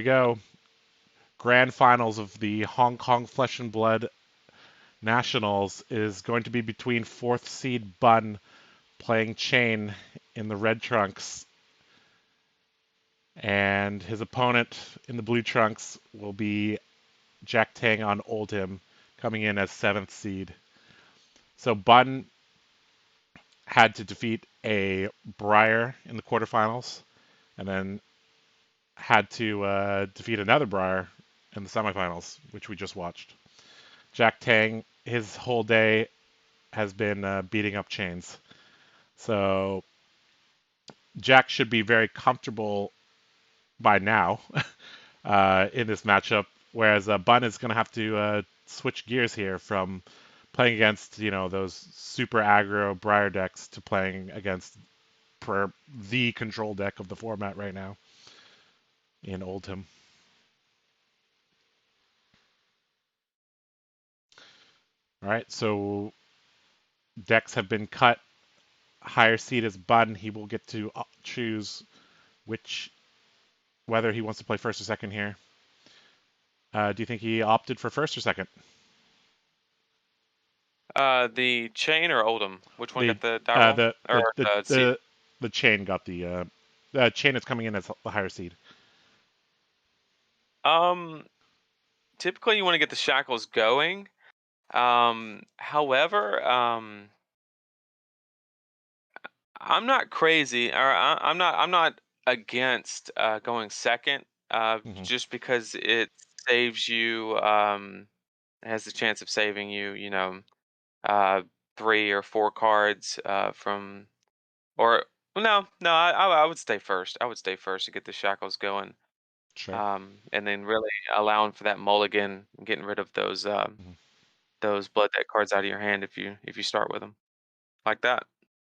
we go. Grand finals of the Hong Kong Flesh and Blood Nationals is going to be between 4th seed Bun playing Chane in the red trunks. And his opponent in the blue trunks will be Jack Tang on Oldhim, coming in as 7th seed. So Bun had to defeat a Briar in the quarterfinals, and then had to defeat another Briar in the semifinals, which we just watched. Jack Tang, his whole day has been beating up Chains. So Jack should be very comfortable by now in this matchup, whereas Bun is going to have to switch gears here from playing against, those super aggro Briar decks to playing against the control deck of the format right now in Oldhim. All right, so decks have been cut. Higher seed is Bun. He will get to choose whether he wants to play first or second here. Do you think he opted for first or second? The Chane or Oldhim? Which one got the die roll? The Chane got the Chane is coming in as the higher seed. Typically you want to get the shackles going. However, I'm not crazy, or I'm not against going second, just because it saves you, has the chance of saving you, 3 or 4 cards from, or no, I would stay first. I would stay first to get the shackles going. Sure. And then really allowing for that mulligan, getting rid of those blood deck cards out of your hand if you start with them like that.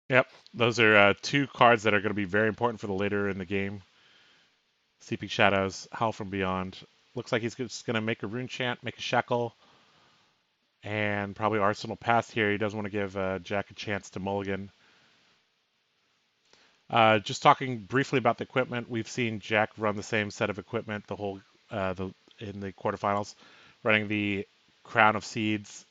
Yep, those are 2 cards that are going to be very important for the later in the game. Seeping Shadows, Howl from Beyond. Looks like he's just going to make a Rune Chant, make a Shackle, and probably Arsenal Pass here. He doesn't want to give Jack a chance to mulligan. Just talking briefly about the equipment, we've seen Jack run the same set of equipment in the quarterfinals, running the Crown of Seeds,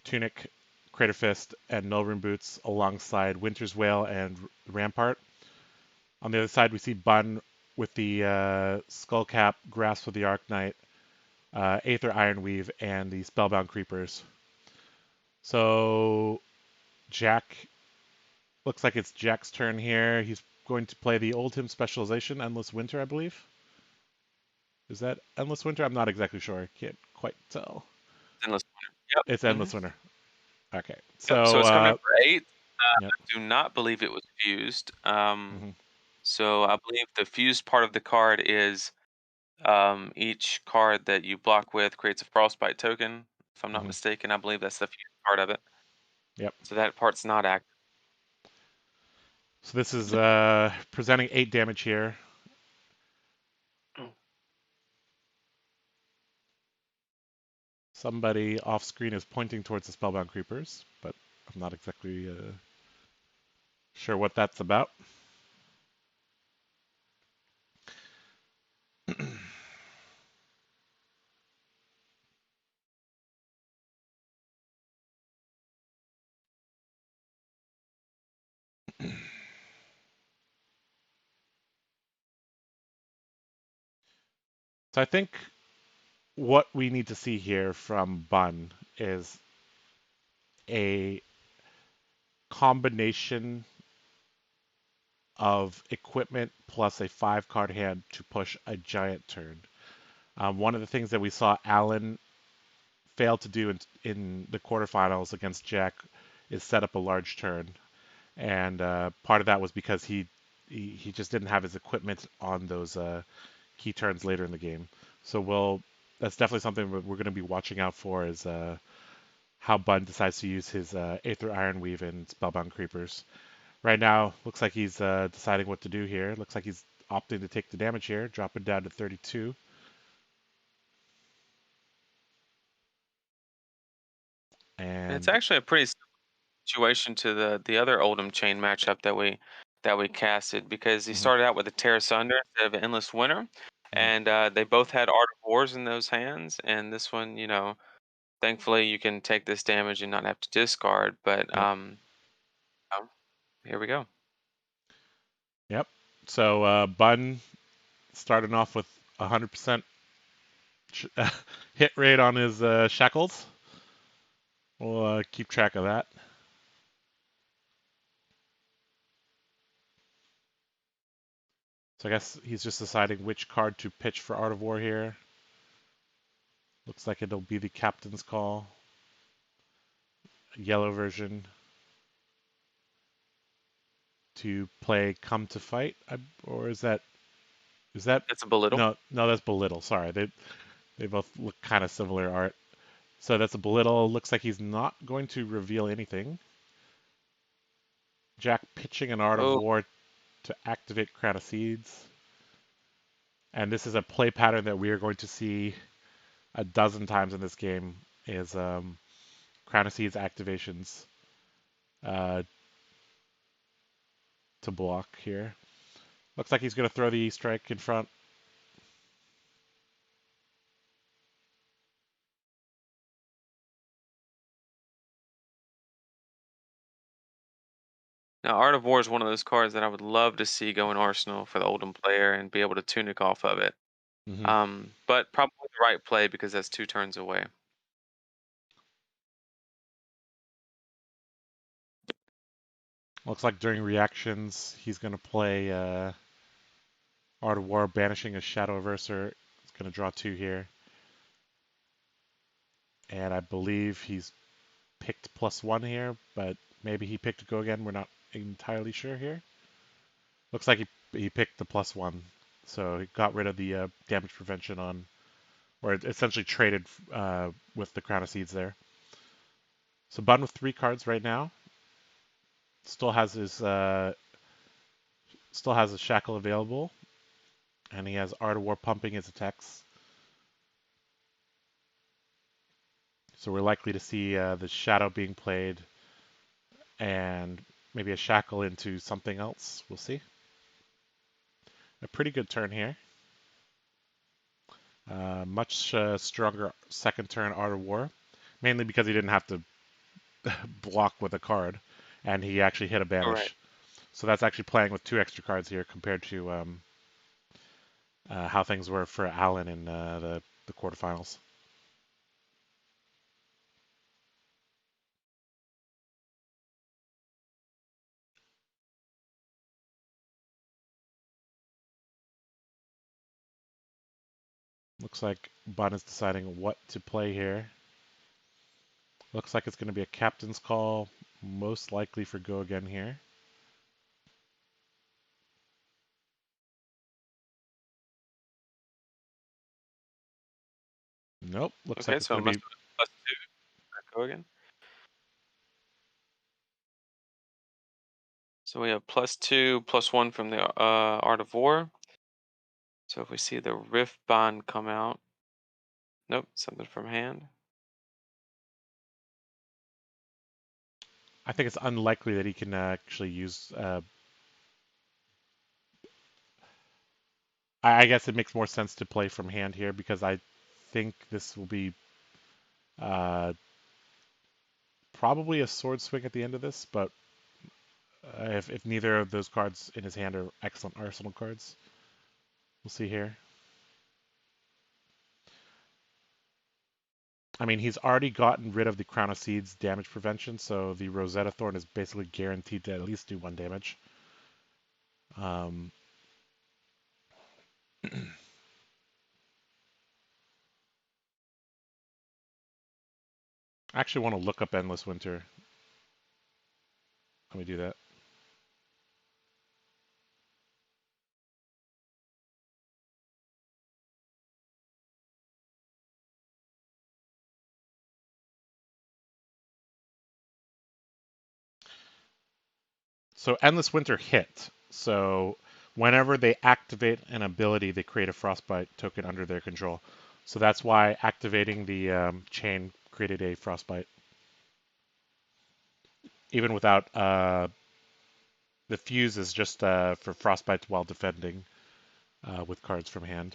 Tunic, Crater Fist, and Nullrune Boots alongside Winter's Wail and Rampart. On the other side, we see Bun with the Skullcap, Grasp of the Arknight, Aether Ironweave, and the Spellbound Creepers. So Jack, looks like it's Jack's turn here. He's going to play the Oldhim specialization, Endless Winter, I believe. Is that Endless Winter? I'm not exactly sure. I can't quite tell. Endless Winter. Yep. It's Endless Winter. Okay. So it's coming in for 8. Yep. I do not believe it was fused. So I believe the fused part of the card is each card that you block with creates a frostbite token. If I'm not mistaken, I believe that's the fused part of it. Yep. So that part's not active. So this is presenting 8 damage here. Somebody off screen is pointing towards the Spellbound Creepers, but I'm not exactly sure what that's about. So I think what we need to see here from Bun is a combination of equipment plus a 5-card hand to push a giant turn. One of the things that we saw Alan fail to do in the quarterfinals against Jack is set up a large turn. And part of that was because he just didn't have his equipment on those key turns later in the game. So that's definitely something we're going to be watching out for, is how Bun decides to use his Aether Ironweave and Spellbound Creepers. Right now, looks like he's deciding what to do here. Looks like he's opting to take the damage here, dropping down to 32. And it's actually a pretty situation to the other Oldhim Chane matchup that we casted, because he started out with a Terra Sunder instead of an Endless Winter. And they both had Art of Wars in those hands, and this one, thankfully you can take this damage and not have to discard. But Yep. Here we go. Yep. So Bun starting off with 100% hit rate on his shackles. We'll keep track of that. So I guess he's just deciding which card to pitch for Art of War here. Looks like it'll be the Captain's Call. Yellow version. To play Come to Fight, or is that? That's a belittle. No, that's Belittle. Sorry, they both look kind of similar art. So that's a Belittle. Looks like he's not going to reveal anything. Jack pitching an Art of War to activate Crown of Seeds. And this is a play pattern that we are going to see a dozen times in this game, is Crown of Seeds activations to block here. Looks like he's going to throw the strike in front. Now, Art of War is one of those cards that I would love to see go in Arsenal for the Oldhim player and be able to tunic off of it. But probably the right play because that's 2 turns away. Looks like during reactions, he's going to play Art of War, banishing a Shadow Averser. He's going to draw 2 here. And I believe he's picked +1 here, but maybe he picked Go Again. We're not entirely sure here. Looks like he picked the +1. So he got rid of the damage prevention on, or essentially traded with the Crown of Seeds there. So Bun with 3 cards right now. Still has his shackle available, and he has Art of War pumping his attacks. So we're likely to see the shadow being played, and maybe a shackle into something else. We'll see. A pretty good turn here. Much stronger second turn Art of War, mainly because he didn't have to block with a card, and he actually hit a banish. Right. So that's actually playing with 2 extra cards here compared to how things were for Allen in the quarterfinals. Looks like Bun is deciding what to play here. Looks like it's going to be a Captain's Call, most likely for Go Again here. Nope. Looks like it's so going to be +2. Go again. So we have +2, +1 from the Art of War. So if we see the Rift Bond come out, nope, something from hand. I think it's unlikely that he can actually use. I guess it makes more sense to play from hand here because I think this will be probably a sword swing at the end of this. But if neither of those cards in his hand are excellent arsenal cards, we'll see here. I mean, he's already gotten rid of the Crown of Seeds damage prevention, so the Rosetta Thorn is basically guaranteed to at least do 1 damage. I actually want to look up Endless Winter. Let me do that. So Endless Winter hit. So whenever they activate an ability, they create a Frostbite token under their control. So that's why activating the Chane created a Frostbite. Even without the fuse is just for Frostbites while defending with cards from hand.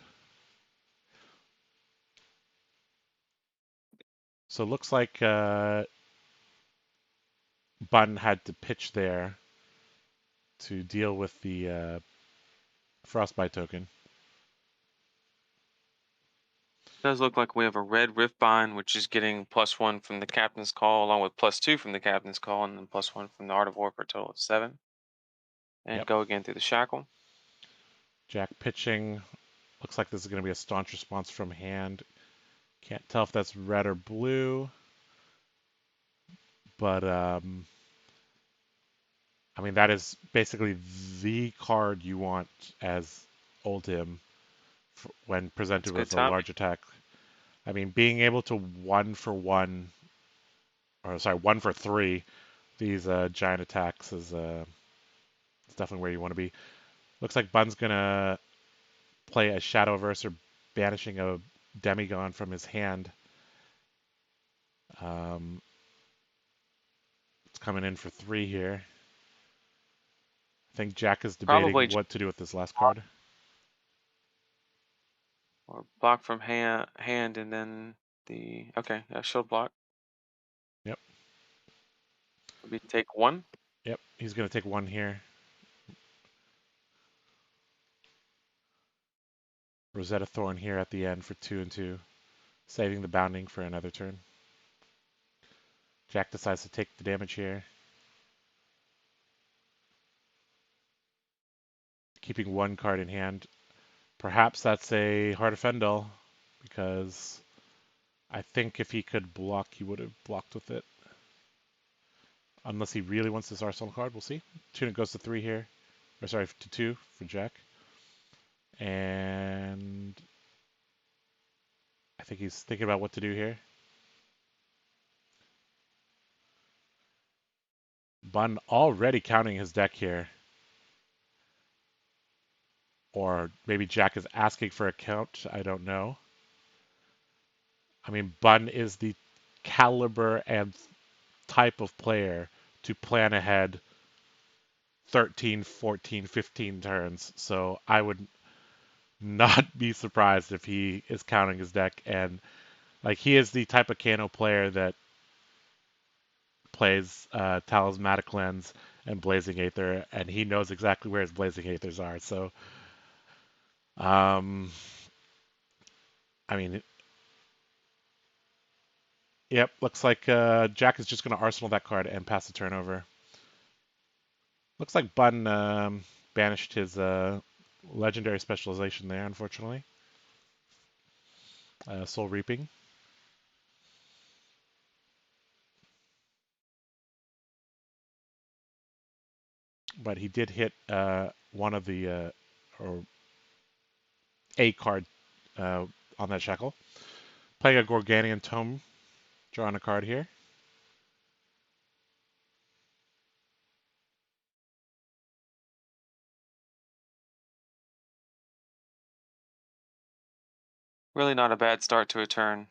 So it looks like Bun had to pitch there to deal with the Frostbite token. Does look like we have a red Riftbind, which is getting +1 from the Captain's Call, along with +2 from the Captain's Call, and then +1 from the Art of War for a total of 7. And Yep. go again through the Shackle. Jack pitching. Looks like this is going to be a staunch response from hand. Can't tell if that's red or blue. But, I mean, that is basically the card you want as Oldhim when presented with a large attack. I mean, being able to 1-for-1, or sorry, 1-for-3, these giant attacks is definitely where you want to be. Looks like Bun's going to play a Shadowverse or banishing a Demigon from his hand. It's coming in for 3 here. I think Jack is debating what to do with this last card. Or block from hand and then the... Okay, shield block. Yep. Maybe take 1. Yep, he's going to take 1 here. Rosetta Thorn here at the end for 2 and 2, saving the bounding for another turn. Jack decides to take the damage here. Keeping 1 card in hand. Perhaps that's a Heart of Fendel, because I think if he could block, he would have blocked with it. Unless he really wants this Arsenal card, we'll see. Tuna goes to 3 here. Or sorry, to 2 for Jack. And I think he's thinking about what to do here. Bun already counting his deck here. Or maybe Jack is asking for a count. I don't know. I mean, Bun is the caliber and type of player to plan ahead 13, 14, 15 turns. So I would not be surprised if he is counting his deck. And like, he is the type of Kano player that plays Talismanic Lens and Blazing Aether, and he knows exactly where his Blazing Aethers are. So, I mean, yep, looks like Jack is just going to Arsenal that card and pass the turnover. Looks like Bun banished his legendary specialization there, unfortunately. Soul Reaping. But he did hit one of the, or a card on that shackle. Playing a Gorganian Tome, drawing a card here. Really not a bad start to a turn.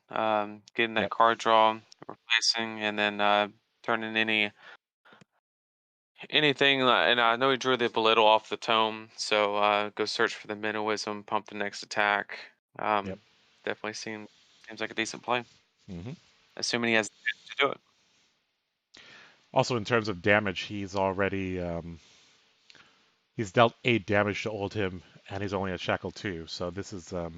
Getting that card draw, replacing, and then turning anything. And I know he drew the Belittle off the tome, so go search for the Minnowism, pump the next attack. Definitely seems like a decent play. Assuming he has the chance to do it. Also, in terms of damage, he's already he's dealt 8 damage to Oldhim, and he's only at Shackle 2. So this is, I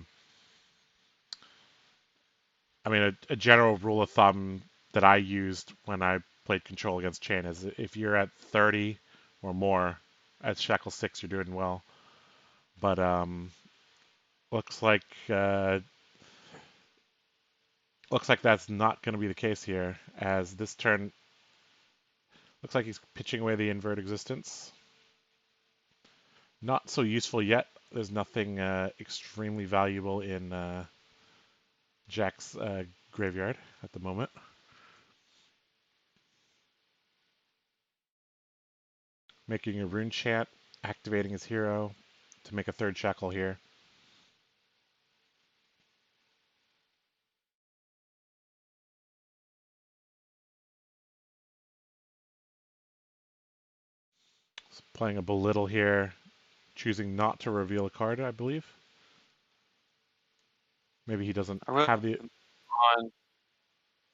mean, a general rule of thumb that I used when I played Control against Chane is if you're at 30 or more at Shackle 6, you're doing well. But looks like that's not going to be the case here, as this turn looks like he's pitching away the Invert Existence. Not so useful yet. There's nothing extremely valuable in Jack's graveyard at the moment. Making a Rune Chant, activating his hero to make a 3rd Shackle here. Playing a Belittle here, choosing not to reveal a card, I believe. Maybe he doesn't have the...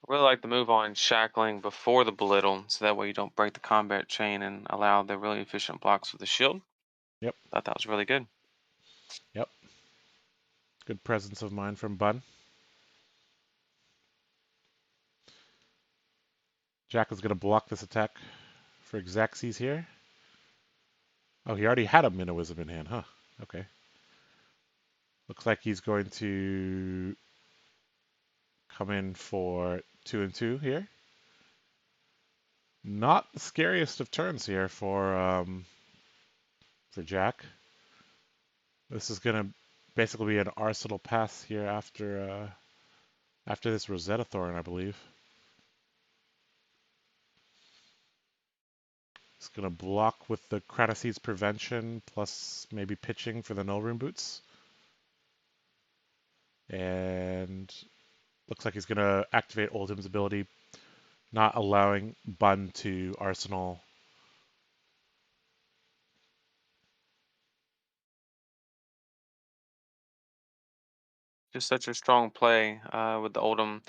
really like the move on shackling before the belittle, so that way you don't break the combat chain and allow the really efficient blocks with the shield. Yep. Thought that was really good. Yep. Good presence of mind from Bun. Jack is going to block this attack for Xaxes here. Oh, he already had a Minnowism in hand, huh? Okay. Looks like he's going to come in for 2 and 2 here. Not the scariest of turns here for Jack. This is going to basically be an Arsenal pass here after this Rosetta Thorn, I believe. It's going to block with the Krataseed's Prevention, plus maybe pitching for the Null Rune Boots. And looks like he's going to activate Oldhim's ability, not allowing Bun to Arsenal. Just such a strong play with the Oldhim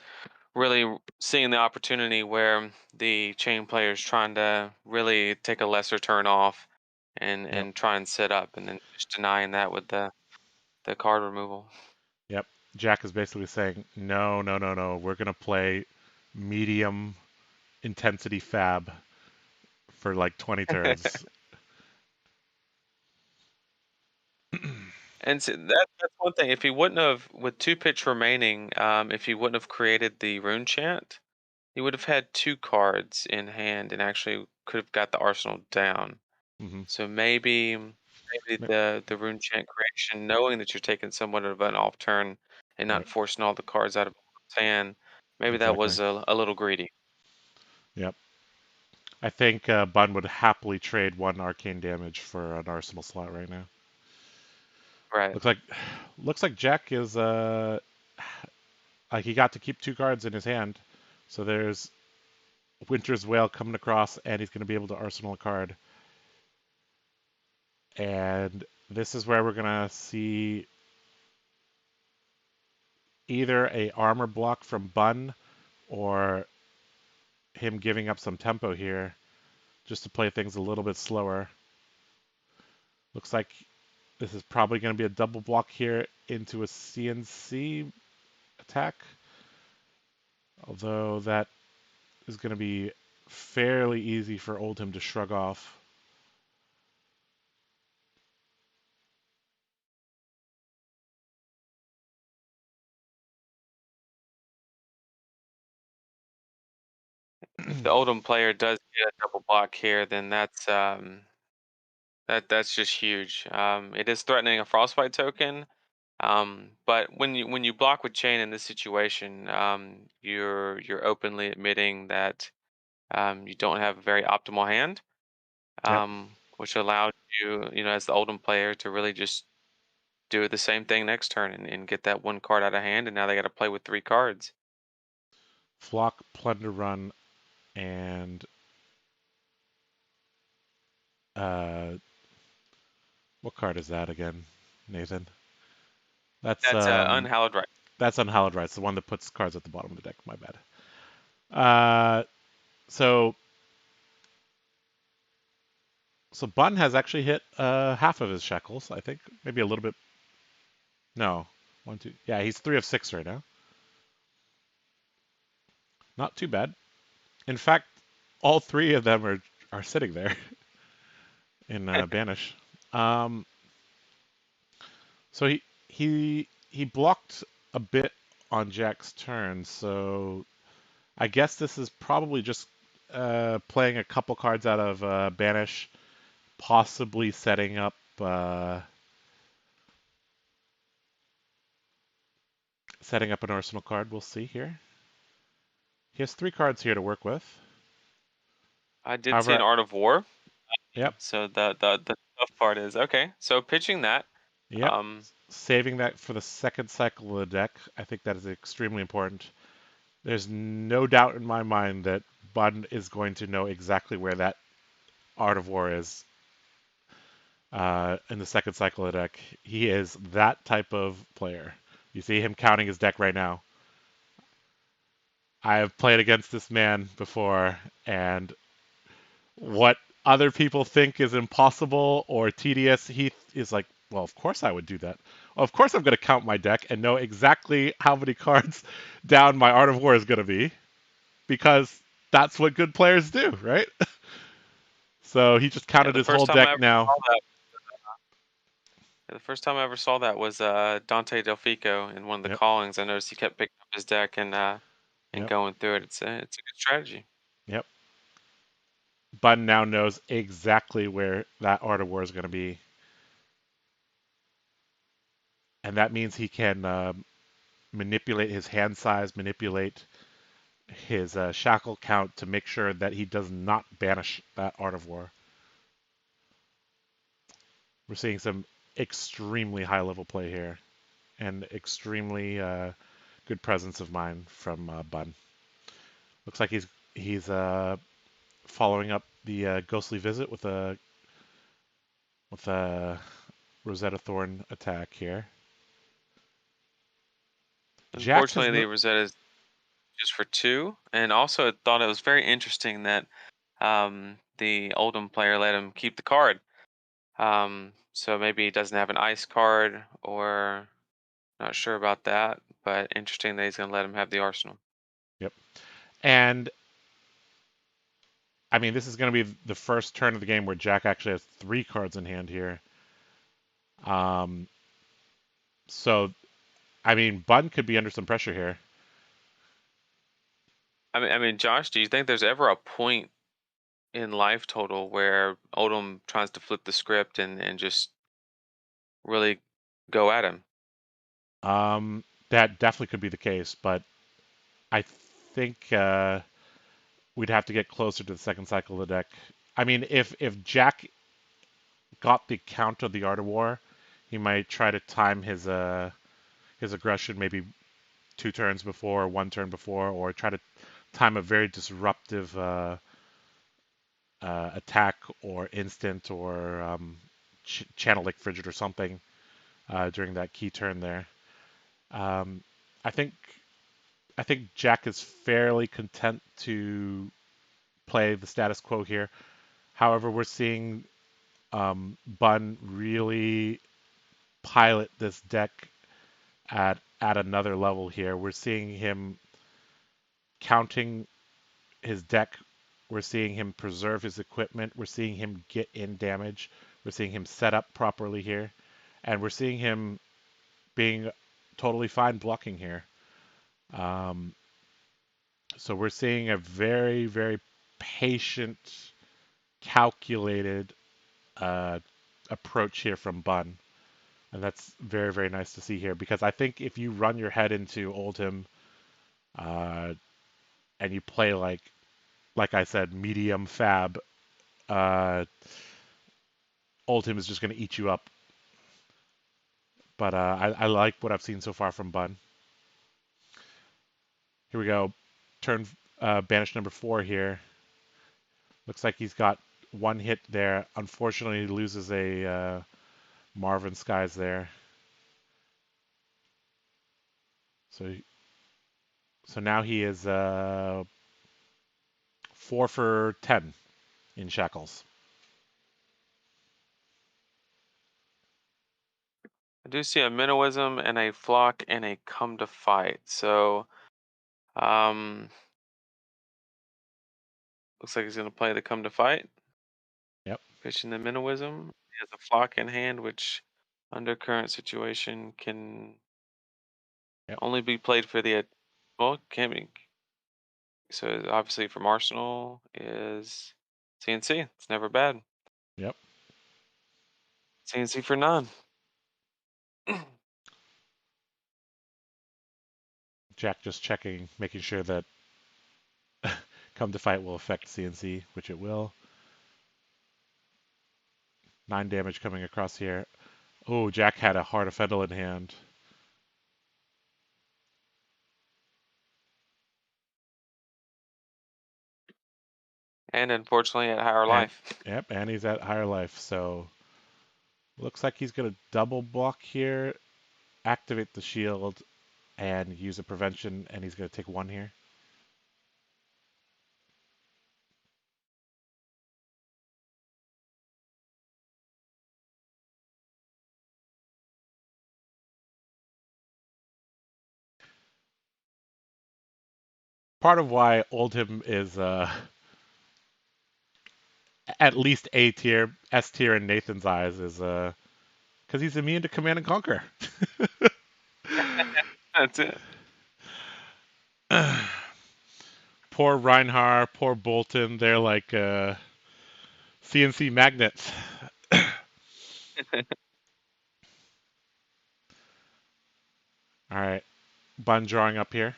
really seeing the opportunity where the Chane player is trying to really take a lesser turn off and Yep. try and set up, and then just denying that with the card removal. Yep. Jack is basically saying, no, no, no, no. We're going to play medium intensity fab for like 20 turns. And so that's one thing. If he wouldn't have, with 2 pitch remaining, if he wouldn't have created the rune chant, he would have had 2 cards in hand and actually could have got the arsenal down. Mm-hmm. So maybe the rune chant creation, knowing that you're taking somewhat of an off turn and not Right. forcing all the cards out of his hand, maybe that Exactly. was a little greedy. Yep. I think Bun would happily trade 1 arcane damage for an arsenal slot right now. Right. Looks like Jack is like he got to keep 2 cards in his hand. So there's Winter's Wail coming across, and he's going to be able to arsenal a card. And this is where we're going to see either a armor block from Bun or him giving up some tempo here just to play things a little bit slower. Looks like this is probably going to be a double block here into a CNC attack. Although that is going to be fairly easy for Oldhim to shrug off. If the Oldhim player does get a double block here, then that's just huge. It is threatening a frostbite token. But when you block with Chane in this situation, you're openly admitting that you don't have a very optimal hand, Yep. which allows you, as the Oldhim player, to really just do the same thing next turn and get that 1 card out of hand, and now they got to play with 3 cards. Flock, Plunder Run, and what card is that again, Nathan? That's That's Unhallowed Right. That's Unhallowed Rites, the one that puts cards at the bottom of the deck. My bad. So Bun has actually hit half of his shackles, I think. Maybe a little bit. No. 1, 2. Yeah, he's 3 of 6 right now. Not too bad. In fact, all 3 of them are sitting there in Banish. So he blocked a bit on Jack's turn, so I guess this is probably just playing a couple cards out of Banish, possibly setting up an Arsenal card. We'll see here. He has 3 cards here to work with. I did see However, an Art of War. yep. So the tough part is okay. So pitching that. Yep. Saving that for the second cycle of the deck, I think that is extremely important. There's no doubt in my mind that Bun is going to know exactly where that Art of War is in the second cycle of the deck. He is that type of player. You see him counting his deck right now. I have played against this man before, and what other people think is impossible or tedious, he is like, well, of course I would do that. Well, of course I'm going to count my deck and know exactly how many cards down my Art of War is going to be, because that's what good players do, right? So he just Yeah, counted the his first whole time I deck ever now. saw that, the first time I ever saw that was Dante Delfico in one of the Yep, callings. I noticed he kept picking up his deck and yep, going through it. It's a good strategy. yep. Bun now knows exactly where that Art of War is going to be, and that means he can manipulate his hand size, manipulate his shackle count to make sure that he does not banish that Art of War. We're seeing some extremely high level play here, and extremely good presence of mind from Bun. Looks like he's following up the ghostly visit with a Rosetta Thorn attack here. Jack has Unfortunately, the Rosetta is just for 2, and also I thought it was very interesting that the Oldhim player let him keep the card. So maybe he doesn't have an ice card, or not sure about that, but interesting that he's going to let him have the arsenal. Yep. And I mean, this is going to be the first turn of the game where Jack actually has 3 cards in hand here. Um, so, I mean, Bun could be under some pressure here. I mean, Josh, do you think there's ever a point in life total where Oldhim tries to flip the script and just really go at him? That definitely could be the case, but I think we'd have to get closer to the second cycle of the deck. I mean, if Jack got the count of the Art of War, he might try to time his aggression maybe 2 turns before, 1 turn before, or try to time a very disruptive attack or instant or channel like Frigid or something during that key turn there. Um, I think I think Jack is fairly content to play the status quo here. However, we're seeing Bun really pilot this deck at another level here. We're seeing him counting his deck. We're seeing him preserve his equipment. We're seeing him get in damage. We're seeing him set up properly here. And we're seeing him being totally fine blocking here. Um, so we're seeing a very, very patient, calculated approach here from Bun. And that's very, very nice to see here, because I think if you run your head into Oldhim uh, and you play like I said, medium fab, uh, Oldhim is just going to eat you up. But I like what I've seen so far from Bun. Here we go. Turn banish number 4 here. Looks like he's got 1 hit there. Unfortunately, he loses a Marvin Skies there. So now he is 4 for 10 in shackles. I do see a Minnowism and a Flock and a Come to Fight. So, um, looks like he's going to play the Come to Fight, Yep. pitching the Minnowism. He has a Flock in hand, which under current situation can Yep. only be played for the, well, can't be. So obviously from Arsenal is CNC. It's never bad. Yep. CNC for none. Jack just checking, making sure that come to fight will affect CNC, which it will. 9 damage coming across here. Oh, Jack had a Heart of Fendel in hand. And unfortunately at higher And life. yep, and he's at higher life, so looks like he's gonna double block here, activate the shield, and use a prevention, and he's gonna take 1 here. part of why Oldhim is at least A tier, S tier in Nathan's eyes is because he's immune to Command and Conquer. That's it. Poor Reinhardt, poor Bolton. They're like CNC magnets. All right. Bun drawing up here.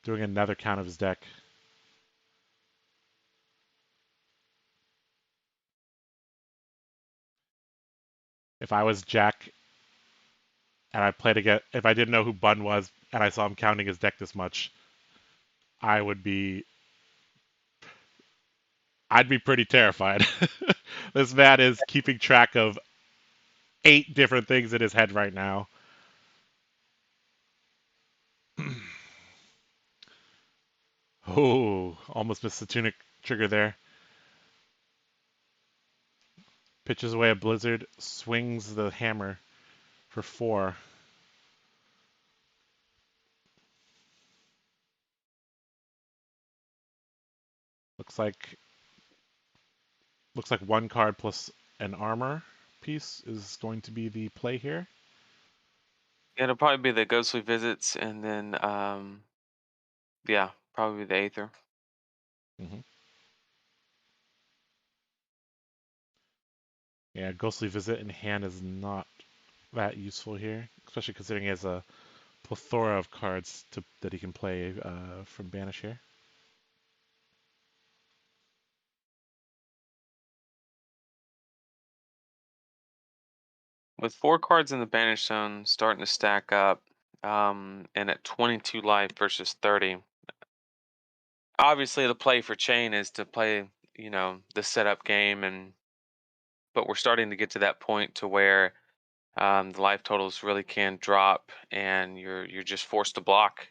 Doing another count of his deck. If I was Jack and I played again, if I didn't know who Bun was and I saw him counting his deck this much, I'd be pretty terrified. This man is keeping track of 8 different things in his head right now. Oh, almost missed the tunic trigger there. Pitches away a blizzard, swings the hammer for 4. Looks like 1 card plus an armor piece is going to be the play here. Yeah, it'll probably be the ghostly visits, and then yeah, probably the Aether. Mm-hmm. Yeah, ghostly visit in hand is not that useful here, especially considering he has a plethora of cards that he can play from banish here. With 4 cards in the banish zone starting to stack up, and at 22 life versus 30. Obviously, the play for Chane is to play, the setup game, but we're starting to get to that point to where the life totals really can drop, and you're just forced to block.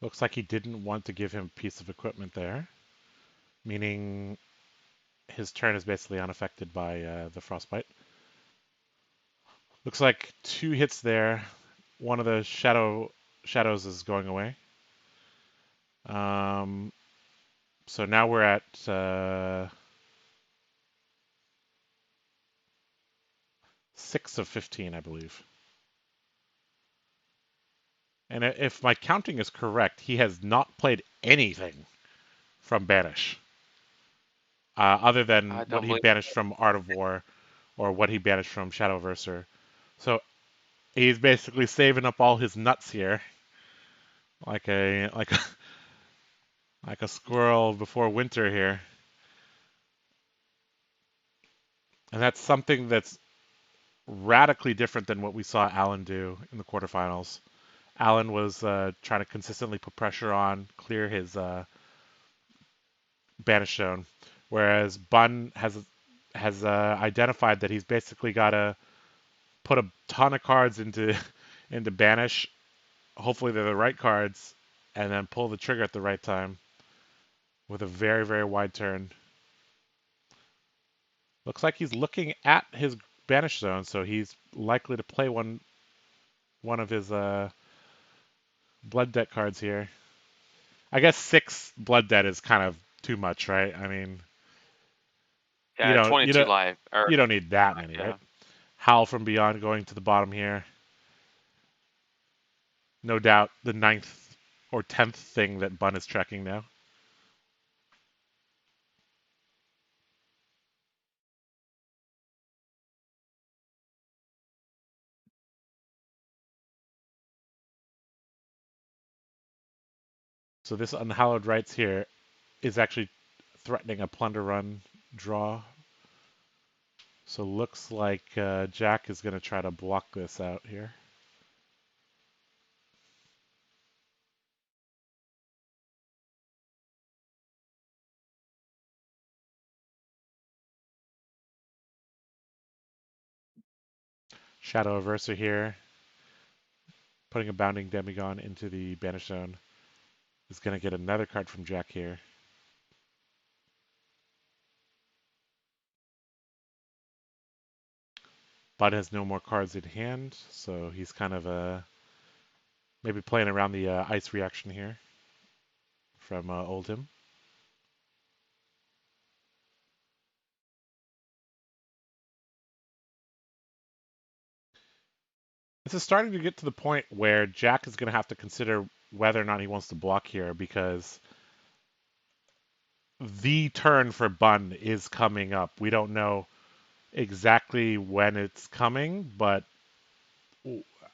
Looks like he didn't want to give him a piece of equipment there, meaning his turn is basically unaffected by the frostbite. Looks like 2 hits there. One of the shadows is going away. So now we're at 6 of 15, I believe. And if my counting is correct, he has not played anything from Banish, other than I what don't he believe. banished from Art of War or what he banished from Shadowverser. So he's basically saving up all his nuts here, like a like a squirrel before winter here. And that's something that's radically different than what we saw Allen do in the quarterfinals. Allen was trying to consistently put pressure on, clear his banish zone, whereas Bun has identified that he's basically got to put a ton of cards into into banish. Hopefully they're the right cards, and then pull the trigger at the right time with a very, very wide turn. Looks like he's looking at his banish zone, so he's likely to play one of his blood debt cards here. I guess 6 blood debt is kind of too much, right? I mean, Yeah, 22 life. Or you don't need that many, right? yeah. Howl from Beyond going to the bottom here. No doubt the 9th or 10th thing that Bun is tracking now. So this Unhallowed Rites here is actually threatening a Plunder Run draw. So looks like Jack is going to try to block this out here. Shadow Averser here, putting a Bounding Demigon into the Banish Zone. Is going to get another card from Jack here. Bud has no more cards in hand, so he's kind of Maybe playing around the ice reaction here from Oldhim. This is starting to get to the point where Jack is going to have to consider whether or not he wants to block here, because the turn for Bun is coming up. We don't know exactly when it's coming, but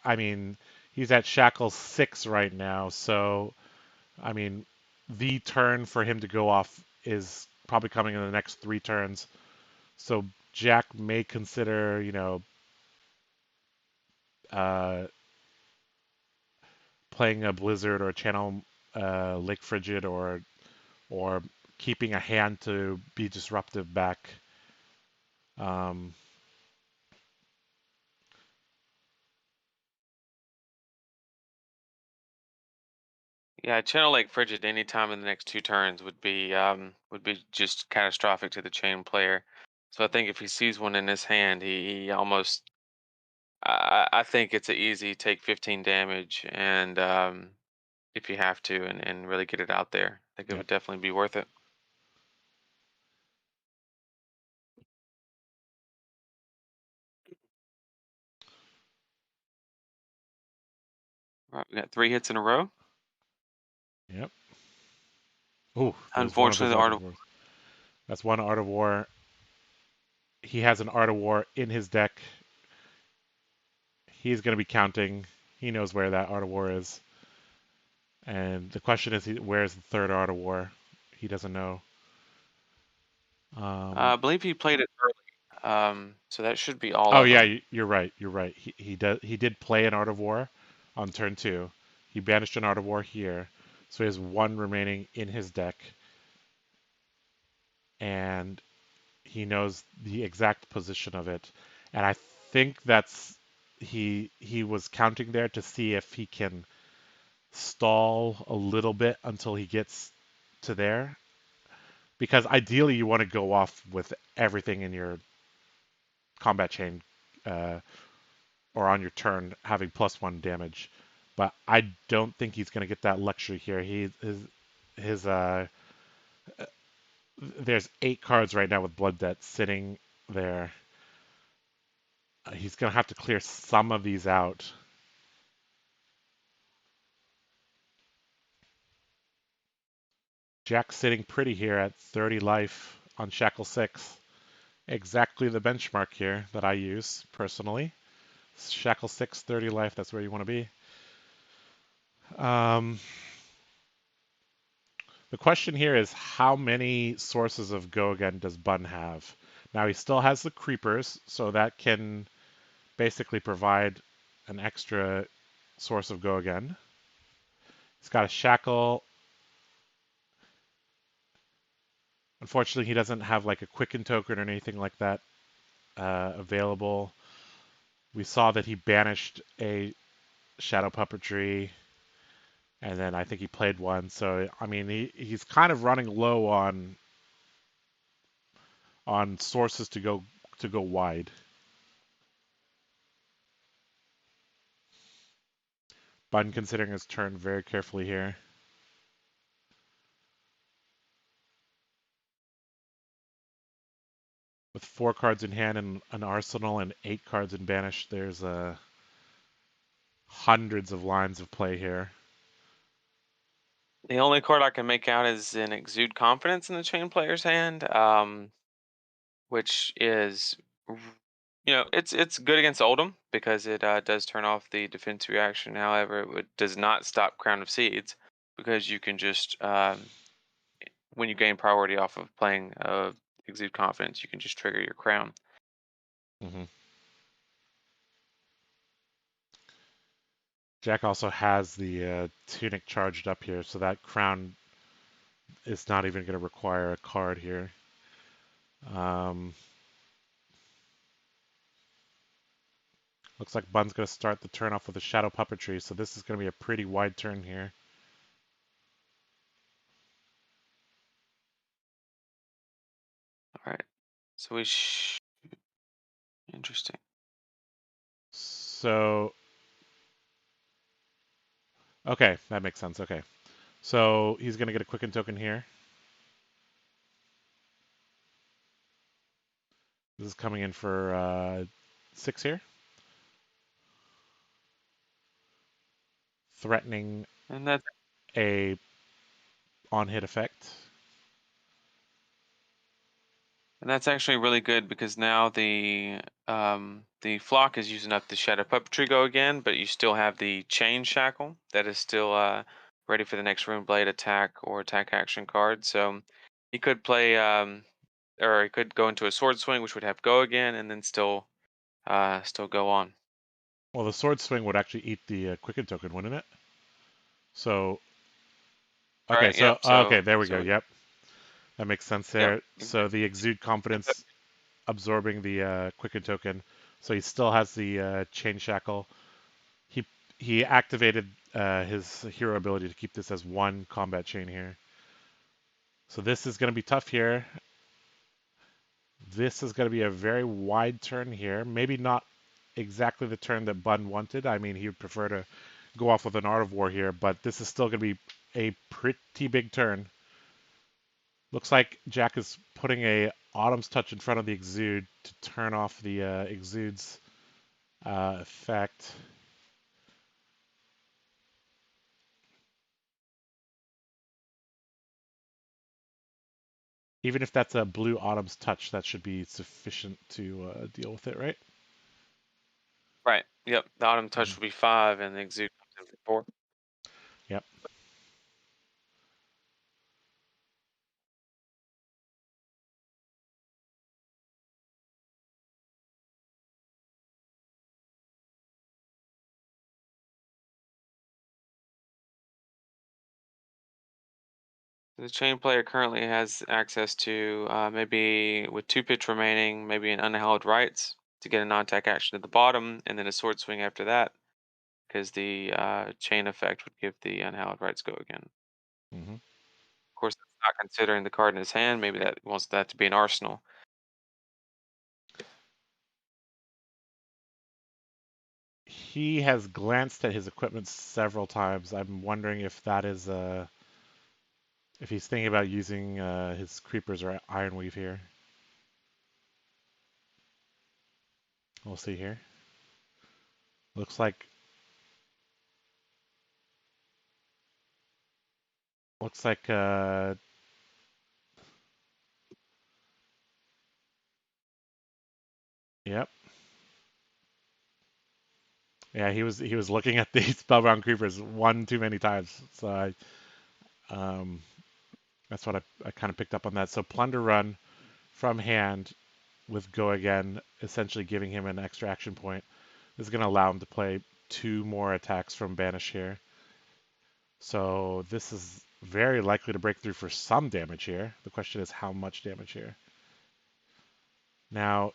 I mean, he's at shackle 6 right now, so I mean, the turn for him to go off is probably coming in the next 3 turns. So Jack may consider, uh, playing a Blizzard or Channel Lake Frigid, or keeping a hand to be disruptive back. Yeah, Channel Lake Frigid any time in the next 2 turns would be just catastrophic to the Chane player. So I think if he sees one in his hand, he almost I think it's an easy take 15 damage, and if you have to, and really get it out there, I think it Yep. would definitely be worth it. All right, we got 3 hits in a row. Yep. Ooh, there's one of Unfortunately, his the Art Art of of Wars. That's one Art of War. He has an Art of War in his deck. He's going to be counting. He knows where that Art of War is. And the question is, where's the third Art of War? He doesn't know. I believe he played it early, so that should be all Oh of yeah, them. you're right. You're right. He did play an Art of War on turn 2. He banished an Art of War here, so he has 1 remaining in his deck, and he knows the exact position of it. And I think that's he was counting there to see if he can stall a little bit until he gets to there, because ideally you want to go off with everything in your combat chain, uh, or on your turn having +1 damage. But I don't think he's going to get that luxury here. His there's 8 cards right now with Blood Debt sitting there. He's going to have to clear some of these out. Jack's sitting pretty here at 30 life on Shackle 6. Exactly the benchmark here that I use personally. Shackle 6, 30 life, that's where you want to be. The question here is, how many sources of go again does Bun have? Now he still has the creepers, so that can basically provide an extra source of go again. He's got a shackle. Unfortunately, he doesn't have like a quicken token or anything like that available. We saw that he banished a shadow puppetry, and then I think he played one. So I mean, he's kind of running low on sources to go wide. Bun considering his turn very carefully here. With 4 cards in hand and an arsenal and 8 cards in banish, there's hundreds of lines of play here. The only card I can make out is an Exude Confidence in the Chane player's hand, which is, it's good against Oldhim because it does turn off the defense reaction. However, does not stop Crown of Seeds, because you can just when you gain priority off of playing Exude Confidence, you can just trigger your Crown. Mm-hmm. Jack also has the tunic charged up here, so that crown is not even going to require a card here. Looks like Bun's going to start the turn off with a shadow puppetry, so this is going to be a pretty wide turn here. All right, so interesting. So Okay, that makes sense. Okay. So he's going to get a quicken token here. This is coming in for 6 here. Threatening And that's a on-hit effect. actually really good because now the flock is using up the Shadow Puppetry Go again, but you still have the Chain Shackle that is still ready for the next Rune Blade attack or attack action card. So he could play or he could go into a Sword Swing, which would have Go again, and then still go on. Well, the sword swing would actually eat the quicken token, wouldn't it? So, okay, Right. Yep. okay, there we go. So Yep, that makes sense yep. there. So the exude confidence absorbing the quicken token. So he still has the chain shackle. He activated his hero ability to keep this as 1 combat chain here. So this is going to be tough here. This is going to be a very wide turn here. Maybe not exactly the turn that Bun wanted. I mean, he would prefer to go off with an Art of War here, but this is still going to be a pretty big turn. Looks like Jack is putting a Autumn's Touch in front of the Exude to turn off the Exude's effect. Even if that's a blue Autumn's Touch, that should be sufficient to deal with it, right? Right. Yep. The Autumn Touch will be 5, and the Exude comes in for 4. Yep. The Chain player currently has access to maybe with 2 pitch remaining, maybe an Unhallowed Rites to get a non-attack action at the bottom, and then a Sword Swing after that, because the Chain effect would give the Unhallowed Rites Go again. Mm-hmm. Of course, that's not considering the card in his hand. Maybe that wants that to be an arsenal. He has glanced at his equipment several times. I'm wondering if that is if he's thinking about using his creepers or Iron Weave here. We'll see here. Looks like yep. Yeah, he was looking at the spellbound creepers one too many times. So um, that's what I kind of picked up on that. So plunder run from hand with go again, essentially giving him an extra action point. This is going to allow him to play 2 more attacks from banish here. So this is very likely to break through for some damage here. The question is how much damage here. Now,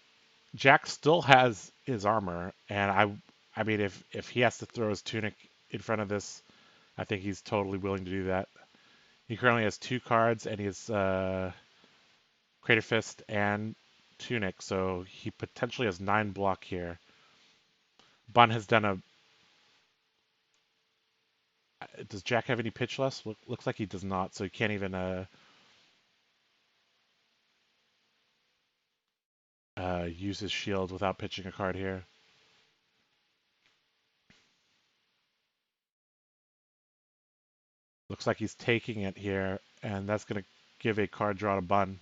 Jack still has his armor, and I mean if he has to throw his tunic in front of this, I think he's totally willing to do that. He currently has 2 cards, and he has Crater Fist and Tunic, so he potentially has 9 block here. Bun has done a. Does Jack have any pitch less? Looks like he does not, so he can't even use his shield without pitching a card here. Looks like he's taking it here, and that's going to give a card draw to Bun.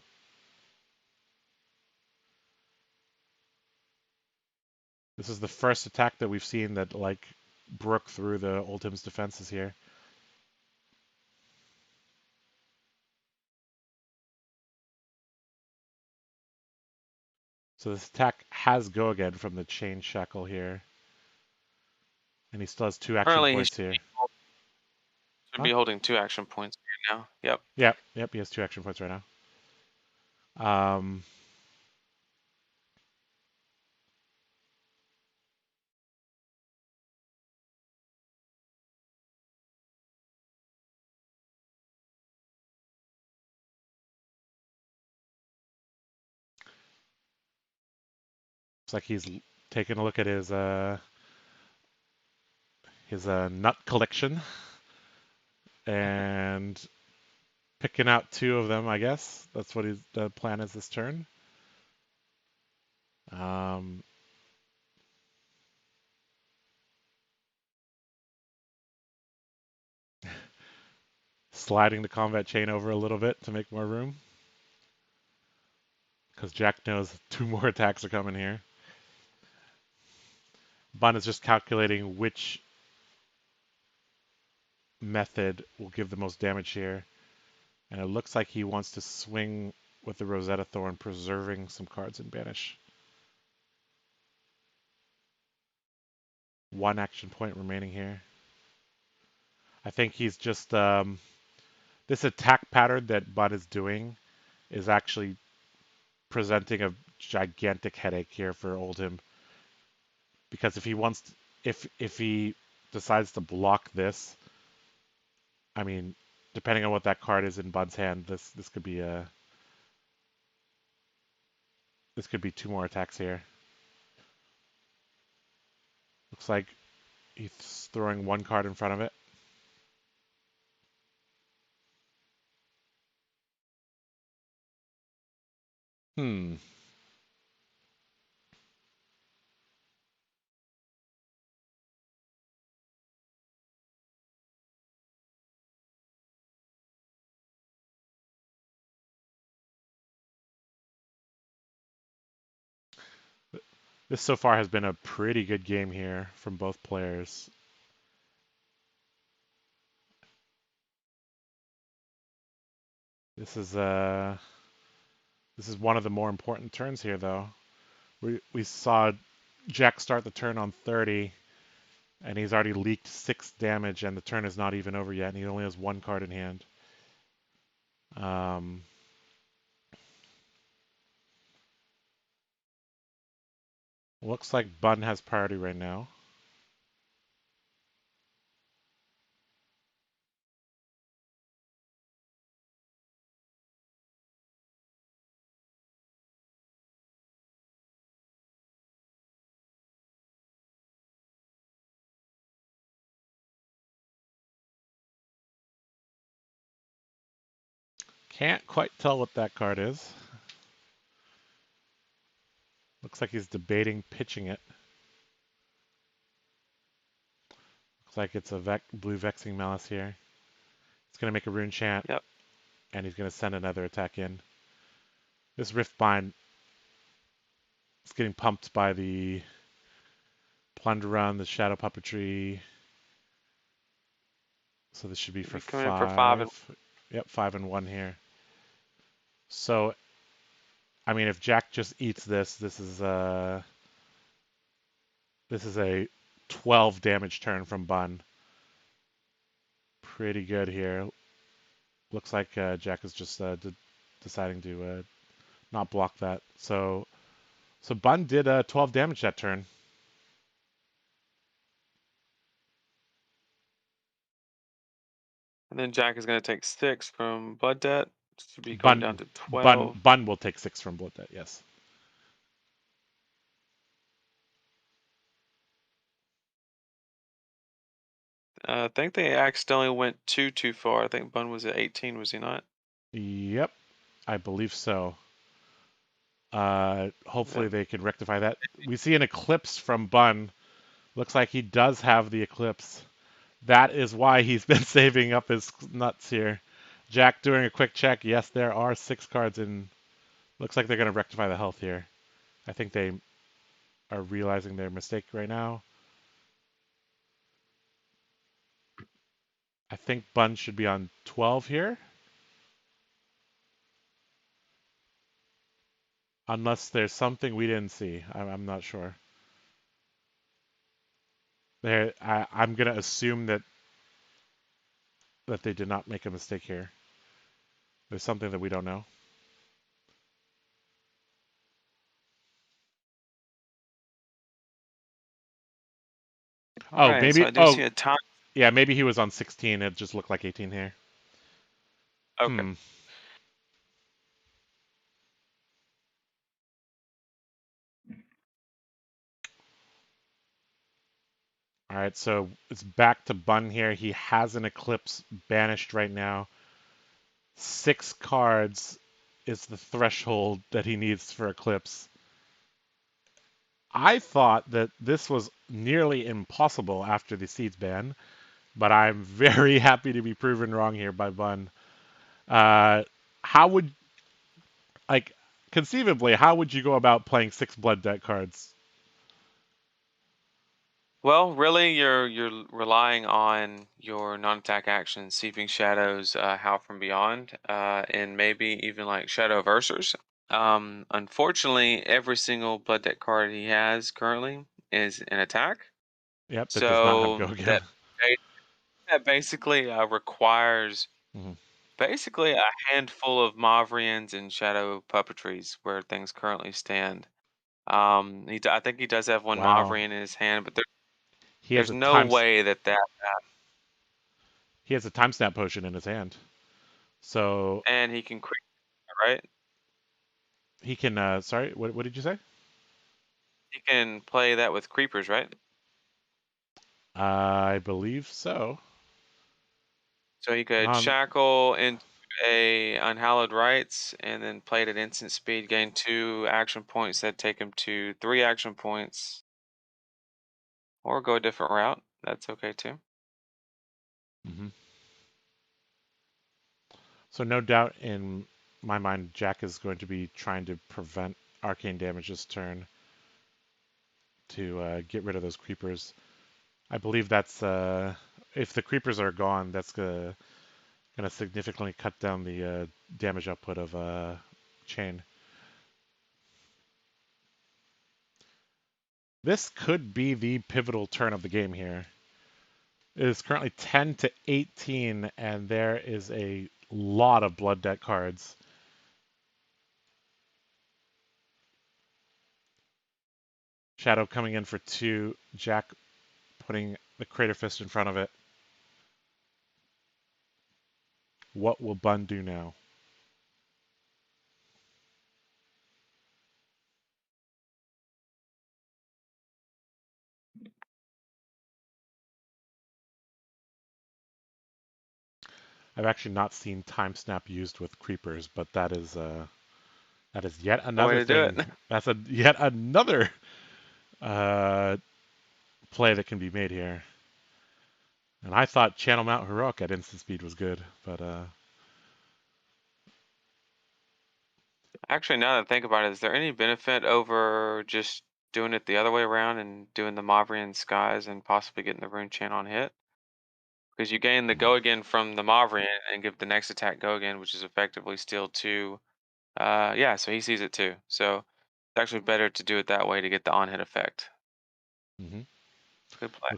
This is the first attack that we've seen that like broke through the Oldhim's defenses here. So this attack has go again from the chain shackle here. And he still has 2 action Currently, he points here. should be holding 2 action points right now. Yep. Yep, he has 2 action points right now. Looks like he's taking a look at his nut collection. and picking out two of them, I guess. That's what the plan is this turn. Sliding the combat Chane over a little bit to make more room. Because Jack knows two more attacks are coming here. Bun is just calculating which method will give the most damage here. And it looks like he wants to swing with the Rosetta Thorn, preserving some cards in Banish. One action point remaining here. I think he's just... this attack pattern that Bun is doing is actually presenting a gigantic headache here for Oldhim. Because if he wants... if he decides to block this, I mean, depending on what that card is in Bun's hand, this could be a... This could be two more attacks here. Looks like he's throwing one card in front of it. This so far has been a pretty good game here from both players. This is one of the more important turns here, though. We saw Jack start the turn on 30, and he's already leaked 6 damage, and the turn is not even over yet, and he only has one card in hand. Looks like Bun has priority right now. Can't quite tell what that card is. Looks like he's debating pitching it. Looks like it's a blue Vexing Malice here. He's going to make a Rune Chant. Yep. And he's going to send another attack in. This Riftbind is getting pumped by the Plunder Run, the Shadow Puppetry. So this should be for 5. Yep, 5 and 1 here. So, I mean, if Jack just eats this, this is a 12 damage turn from Bun. Pretty good here. Looks like Jack is just deciding to not block that. So Bun did 12 damage that turn. And then Jack is going to take 6 from Blood Debt. Should be going down to 12. Bun will take 6 from Blood Debt, yes. I think they accidentally went too far. I think Bun was at 18, was he not? Yep, I believe so. Hopefully they can rectify that. We see an Eclipse from Bun. Looks like he does have the Eclipse. That is why he's been saving up his nuts here. Jack doing a quick check. Yes, there are 6 cards in. Looks like they're going to rectify the health here. I think they are realizing their mistake right now. I think Bun should be on 12 here. Unless there's something we didn't see. I'm not sure. I'm going to assume that they did not make a mistake here. There's something that we don't know. All right, maybe. So I do see a time. Yeah, maybe he was on 16. It just looked like 18 here. Okay. All right, so it's back to Bun here. He has an Eclipse banished right now. 6 cards is the threshold that he needs for Eclipse. I thought that this was nearly impossible after the Seeds ban, but I'm very happy to be proven wrong here by Bun. How would, like, conceivably, how would you go about playing 6 Blood Debt cards? Well, really, you're relying on your non-attack actions, Seeping Shadows, Howl from Beyond, and maybe even like Shadow Versers. Unfortunately, every single Blood Debt card he has currently is an attack, Yep, that does not have so go again. that basically requires Mhm. basically a handful of Mavrians and Shadow Puppetries where things currently stand. I think he does have one Wow. Mavrian in his hand, but He has there's a no time way that he has a time snap potion in his hand. So and he can creep, right? he can sorry, what did you say? He can play that with creepers, right? I believe so. So he could Um shackle into a Unhallowed Rites and then play it at instant speed, gain 2 action points that take him to 3 action points, or go a different route. That's okay too. mhm. So no doubt in my mind Jack is going to be trying to prevent arcane damage this turn to get rid of those creepers. I believe that's if the creepers are gone, that's going to significantly cut down the damage output of Chane. This could be the pivotal turn of the game here. It is currently 10 to 18, and there is a lot of blood debt cards. Shadow coming in for 2. Jack putting the Crater Fist in front of it. What will Bun do now? I've actually not seen Time Snap used with creepers, but that is yet The way another to do thing. it. That's yet another uh, play that can be made here. And I thought Channel Mount Heroic at instant speed was good, but Actually, now that I think about it, is there any benefit over just doing it the other way around and doing the Mavrian Skies and possibly getting the Rune Chain on hit? Because you gain the go again from the Mavrian and give the next attack go again, which is effectively steal 2. Yeah, so he sees it too. So it's actually better to do it that way to get the on hit effect. mm-hmm. Good play.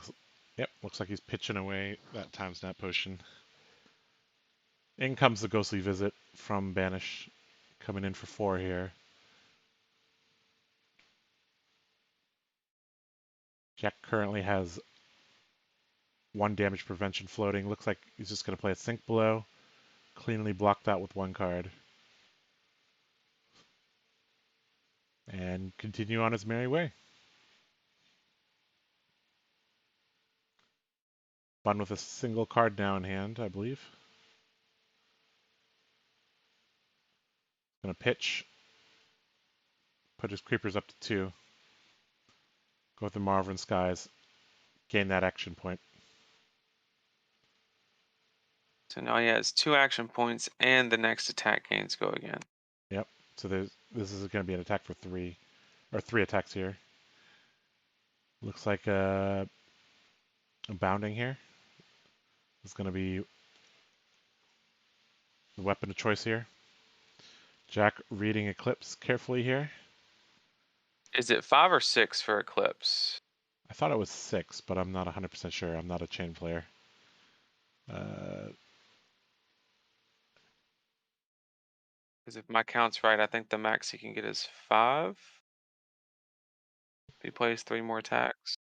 Looks like he's pitching away that time snap potion. In comes the Ghostly Visit from Banish, coming in for 4 here. Jack currently has 1 damage prevention floating. Looks like he's just going to play a Sink Below, cleanly block that with 1 card, and continue on his merry way. Bun with a single card now in hand, I believe. Gonna pitch, put his creepers up to 2. Go with the Marvin Skies, gain that action point. So now he has 2 action points and the next attack gains go again. Yep. So this is going to be an attack for 3, or 3 attacks here. Looks like a bounding here is going to be the weapon of choice here. Jack reading Eclipse carefully here. Is it 5 or 6 for Eclipse? I thought it was 6, but I'm not 100% sure. I'm not a Chane player. Because if my count's right, I think the max he can get is 5. If he plays 3 more attacks.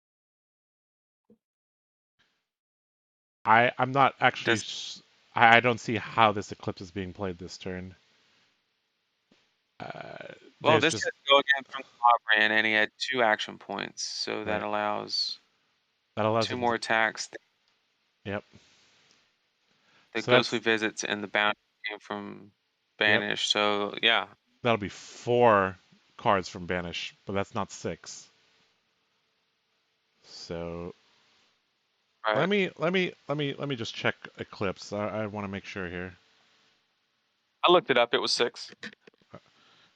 I'm not actually. Does I don't see how this Eclipse is being played this turn. Well, There's this just has go again from the Brand, and he had 2 action points, so that right. allows That allows 2 you more attacks. Yep. The So ghostly that's visits and the bounty came from yep. Banish. So yeah, That'll be 4 cards from Banish, but that's not 6. So right. let me just check Eclipse. I want to make sure here. I looked it up. It was 6.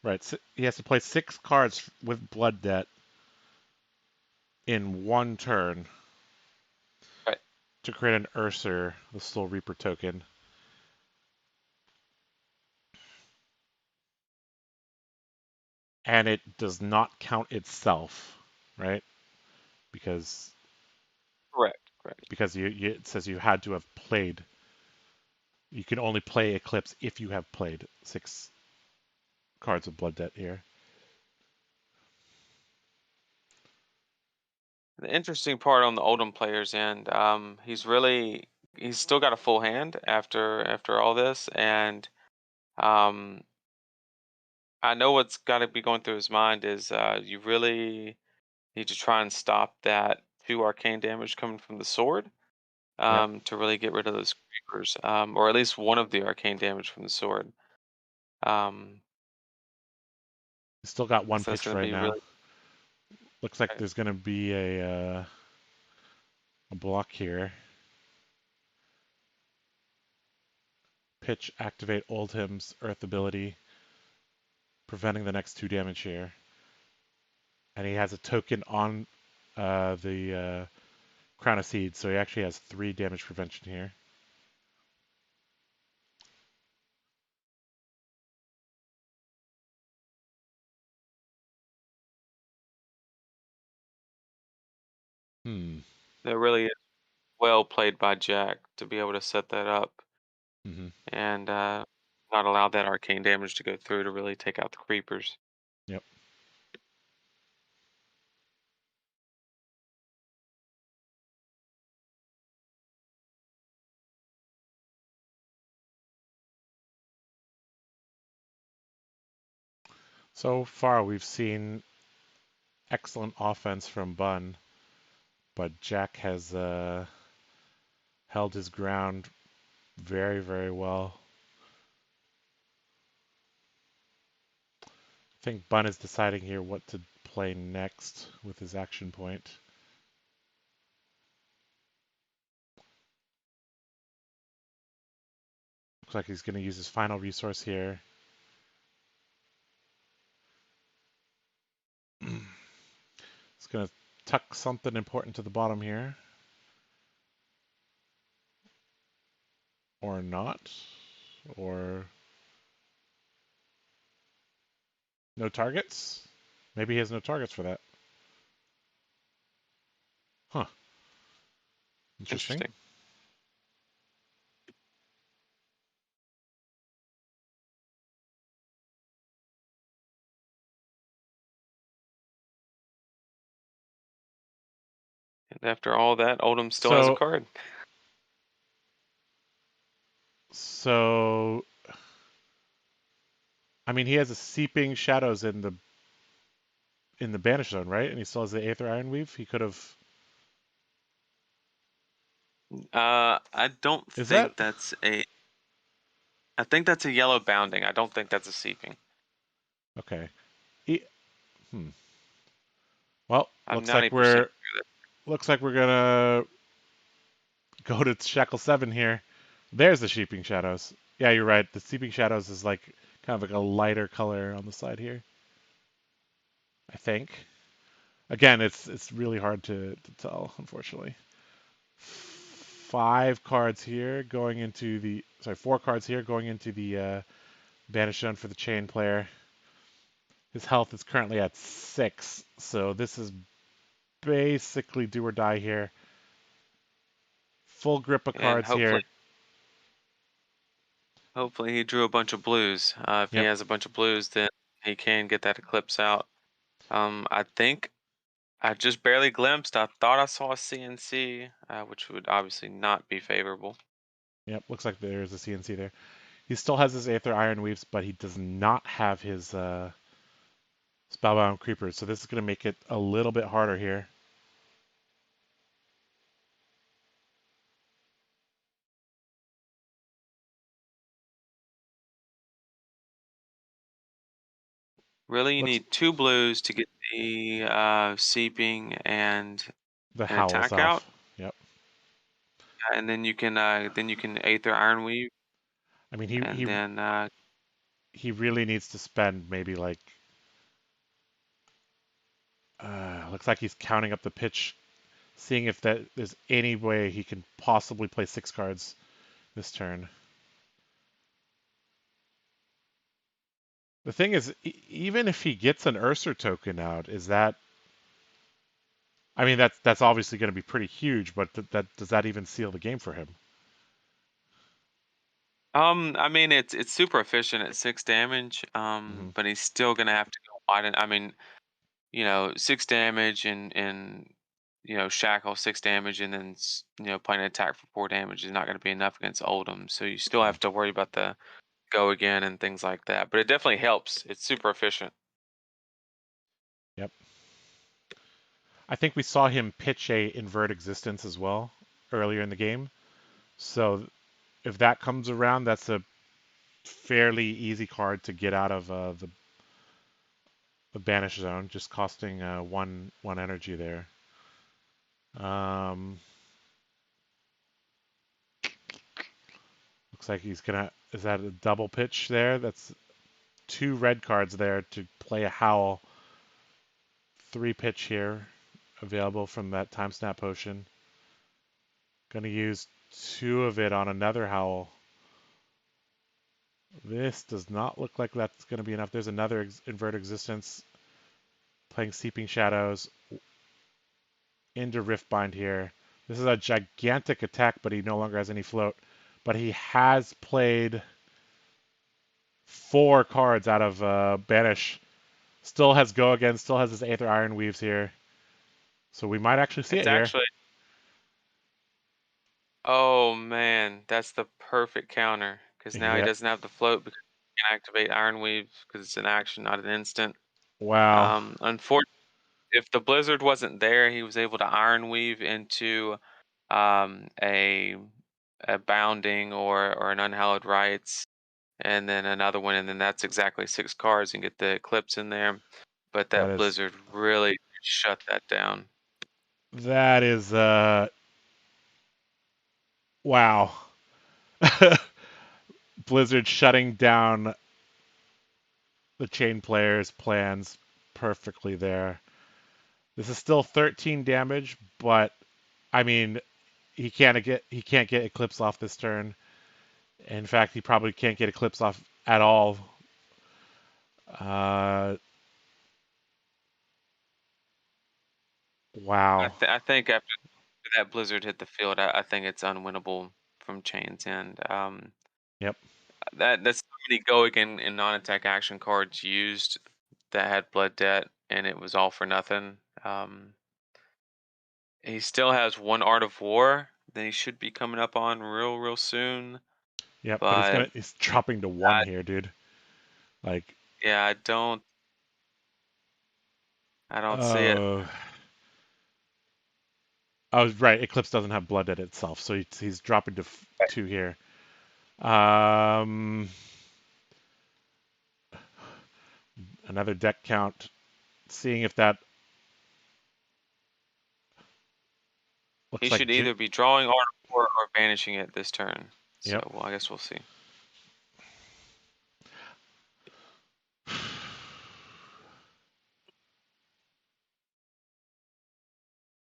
Right. So he has to play 6 cards with Blood Debt in 1 turn Right. to create an Urser, the Soul Reaper token. And it does not count itself, right? Because Correct. Correct. it says you had to have played. You can only play Eclipse if you have played 6 cards of Blood Debt here. The interesting part on the Oldhim player's end, he's still got a full hand after all this, and um, I know what's got to be going through his mind is you really need to try and stop that 2 arcane damage coming from the sword, Yep. to really get rid of those creepers, or at least one of the arcane damage from the sword. Um, He's still got 1 so that's pitch going to right be now. really Looks like there's going to be a block here. Pitch, activate Oldhim's Earth ability, preventing the next 2 damage here. And he has a token on the Crown of Seeds, so he actually has 3 damage prevention here. that really is well played by Jack to be able to set that up. Mm-hmm. And not allow that arcane damage to go through to really take out the creepers. Yep. So far, we've seen excellent offense from Bun, but Jack has held his ground very, very well. I think Bun is deciding here what to play next with his action point. Looks like he's going to use his final resource here. He's going to tuck something important to the bottom here. Or not. Or no targets? Maybe he has no targets for that. Huh. Interesting. And after all that, Oldhim still has a card. So, I mean, he has a Seeping Shadows in the Banish Zone, right? And he still has the Aether Ironweave. He could have. I don't Is think that? that's a. I think that's a yellow bounding. I don't think that's a seeping. Okay. Well, I'm 90% sure looks like we're gonna go to Shackle 7 here. There's the Sheeping Shadows. Yeah, you're right. The Seeping Shadows is like kind of like a lighter color on the side here. I think. Again, it's really hard to tell, unfortunately. 4 cards here going into the Banish Zone for the Chane player. His health is currently at 6, so this is basically do or die here. Full grip of and cards here. hopefully he drew a bunch of blues. If he has a bunch of blues, then he can get that eclipse out. I think I just barely glimpsed. I thought I saw a CNC, which would obviously not be favorable. Yep, looks like there's a CNC there. He still has his Aether Ironweaves, but he does not have his Spellbound Creepers, so this is going to make it a little bit harder here. Really, you Looks need 2 blues to get the seeping and the an howls attack out, off. Yep. and then you can Aether Ironweave, I mean, and then he really needs to spend maybe like looks like he's counting up the pitch, seeing if there's any way he can possibly play 6 cards this turn. The thing is, even if he gets an Ursa token out, is that? I mean, that's obviously going to be pretty huge, but does that even seal the game for him? I mean, it's super efficient at 6 damage, Mm-hmm. but he's still gonna have to go wide. And I mean, 6 damage and shackle 6 damage, and then playing an attack for 4 damage is not going to be enough against Oldhim. So you still have to worry about the go again and things like that. But it definitely helps. It's super efficient. Yep. I think we saw him pitch a invert existence as well earlier in the game. So if that comes around, that's a fairly easy card to get out of the banish zone, just costing one energy there. Looks like he's gonna. Is that a double pitch there? That's 2 red cards there to play a howl. 3 pitch here available from that time snap potion. Gonna use 2 of it on another howl. This does not look like that's going to be enough. There's another invert existence playing Seeping Shadows into Riftbind here. This is a gigantic attack, but he no longer has any float. But he has played 4 cards out of Banish. Still has Go Again, still has his Aether Iron Weaves here. So we might actually see It's it here. actually, oh man, that's the perfect counter because now he Yep. doesn't have the float because he can activate Ironweave because it's an action, not an instant. Wow. Unfortunately, if the blizzard wasn't there, he was able to Ironweave into a bounding or an unhallowed rites, and then another one, and then that's exactly 6 cards and get the eclipse in there. But That that is blizzard really shut that down. that is wow. Blizzard shutting down the Chane player's plans perfectly there. This is still 13 damage, but I mean, he can't get Eclipse off this turn. In fact, he probably can't get Eclipse off at all. Wow. I think after that blizzard hit the field, I think it's unwinnable from Chane's end. Yep. That's so many go again in non-attack action cards used that had blood debt, and it was all for nothing. He still has 1 Art of War that he should be coming up on real soon. Yep. But But he's dropping to 1 I, here, dude. Like, yeah, I don't see it. uh, I was right. Eclipse doesn't have blood at itself, so he's dropping to 2 here. Another deck count. Seeing if that He looks like. should either be drawing Art of War or banishing it this turn. So, Yep. well, I guess we'll see.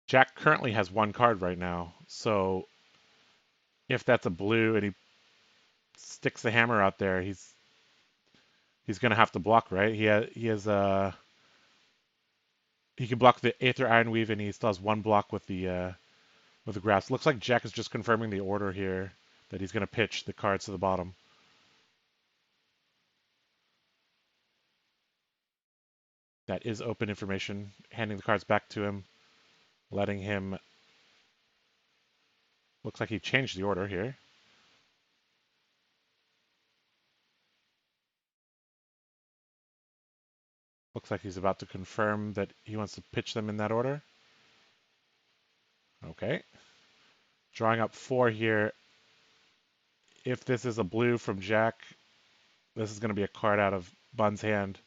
Jack currently has 1 card right now, so if that's a blue and he sticks the hammer out there, he's gonna have to block, right? He can block the Aether Ironweave, and he still has 1 block with the grass. Looks like Jack is just confirming the order here that he's gonna pitch the cards to the bottom. That is open information. Handing the cards back to him, letting him. Looks like he changed the order here. Looks like he's about to confirm that he wants to pitch them in that order. Okay. Drawing up 4 here. If this is a blue from Jack, this is going to be a card out of Bun's hand.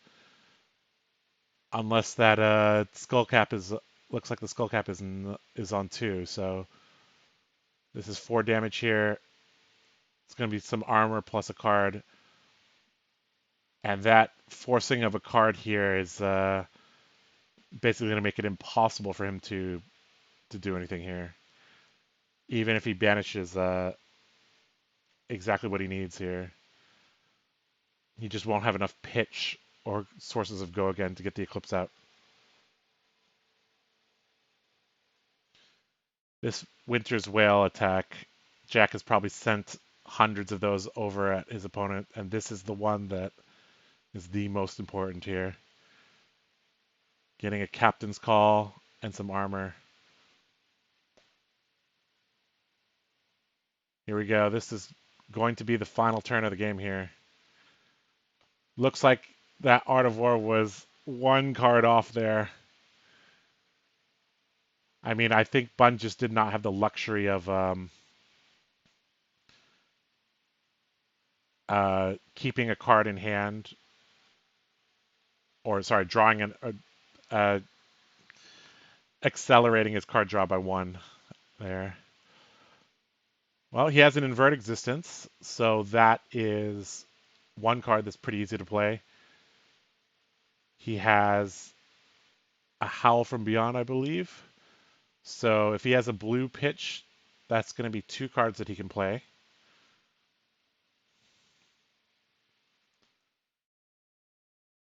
unless that skull cap looks like the skull cap is on 2. So this is 4 damage here. It's going to be some armor plus a card. And that forcing of a card here is basically going to make it impossible for him to do anything here. Even if he banishes exactly what he needs here. He just won't have enough pitch or sources of go again to get the Eclipse out. This Winter's Whale attack, Jack has probably sent hundreds of those over at his opponent, and this is the one that is the most important here. Getting a captain's call and some armor. Here we go. This is going to be the final turn of the game here. Looks like that Art of War was 1 card off there. I mean, I think Bun just did not have the luxury of keeping a card in hand, or sorry, drawing accelerating his card draw by 1 there. Well, he has an Invert Existence, so that is 1 card that's pretty easy to play. He has a Howl from Beyond, I believe. So if he has a blue pitch, that's going to be 2 cards that he can play. I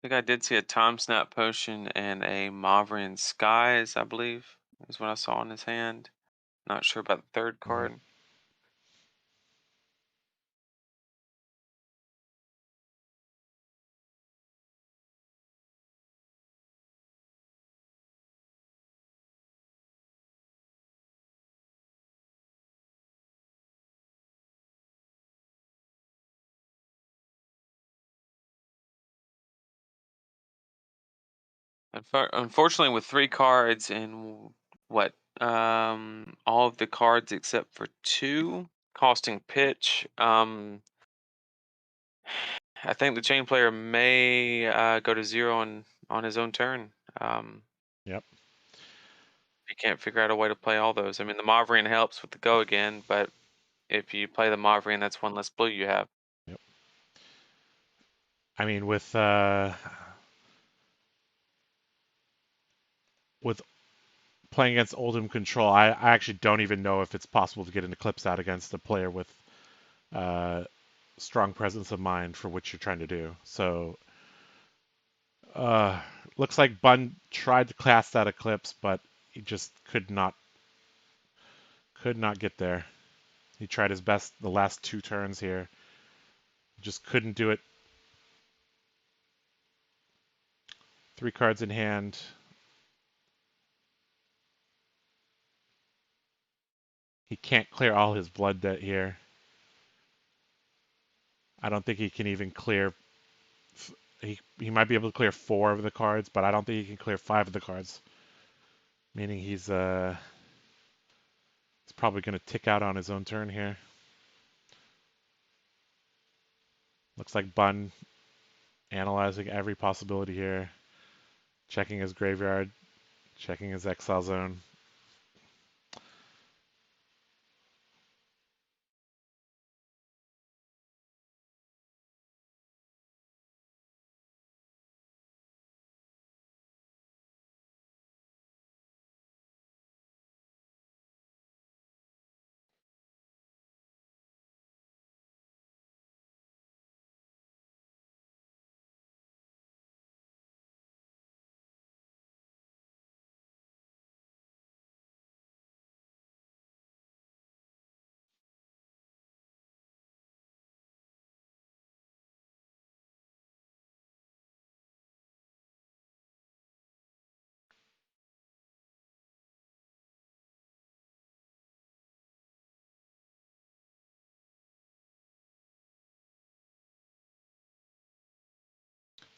think I did see a Time Snap Potion and a Maverian Skies, I believe, is what I saw in his hand. Not sure about the 3rd card. Unfortunately, with 3 cards and what all of the cards except for 2 costing pitch, I think the Chane player may go to 0 on his own turn. Yep. He can't figure out a way to play all those. I mean, the Maverian helps with the go again, but if you play the Maverian, that's 1 less blue you have. Yep. I mean, with playing against Oldhim control, I actually don't even know if it's possible to get an Eclipse out against a player with strong presence of mind for what you're trying to do. So looks like Bun tried to cast that Eclipse, but he just could not get there. He tried his best the last 2 turns here. Just couldn't do it. 3 cards in hand. He can't clear all his blood debt here. I don't think he can even clear. He might be able to clear 4 of the cards, but I don't think he can clear 5 of the cards. Meaning he's probably going to tick out on his own turn here. Looks like Bun analyzing every possibility here. Checking his graveyard, checking his exile zone.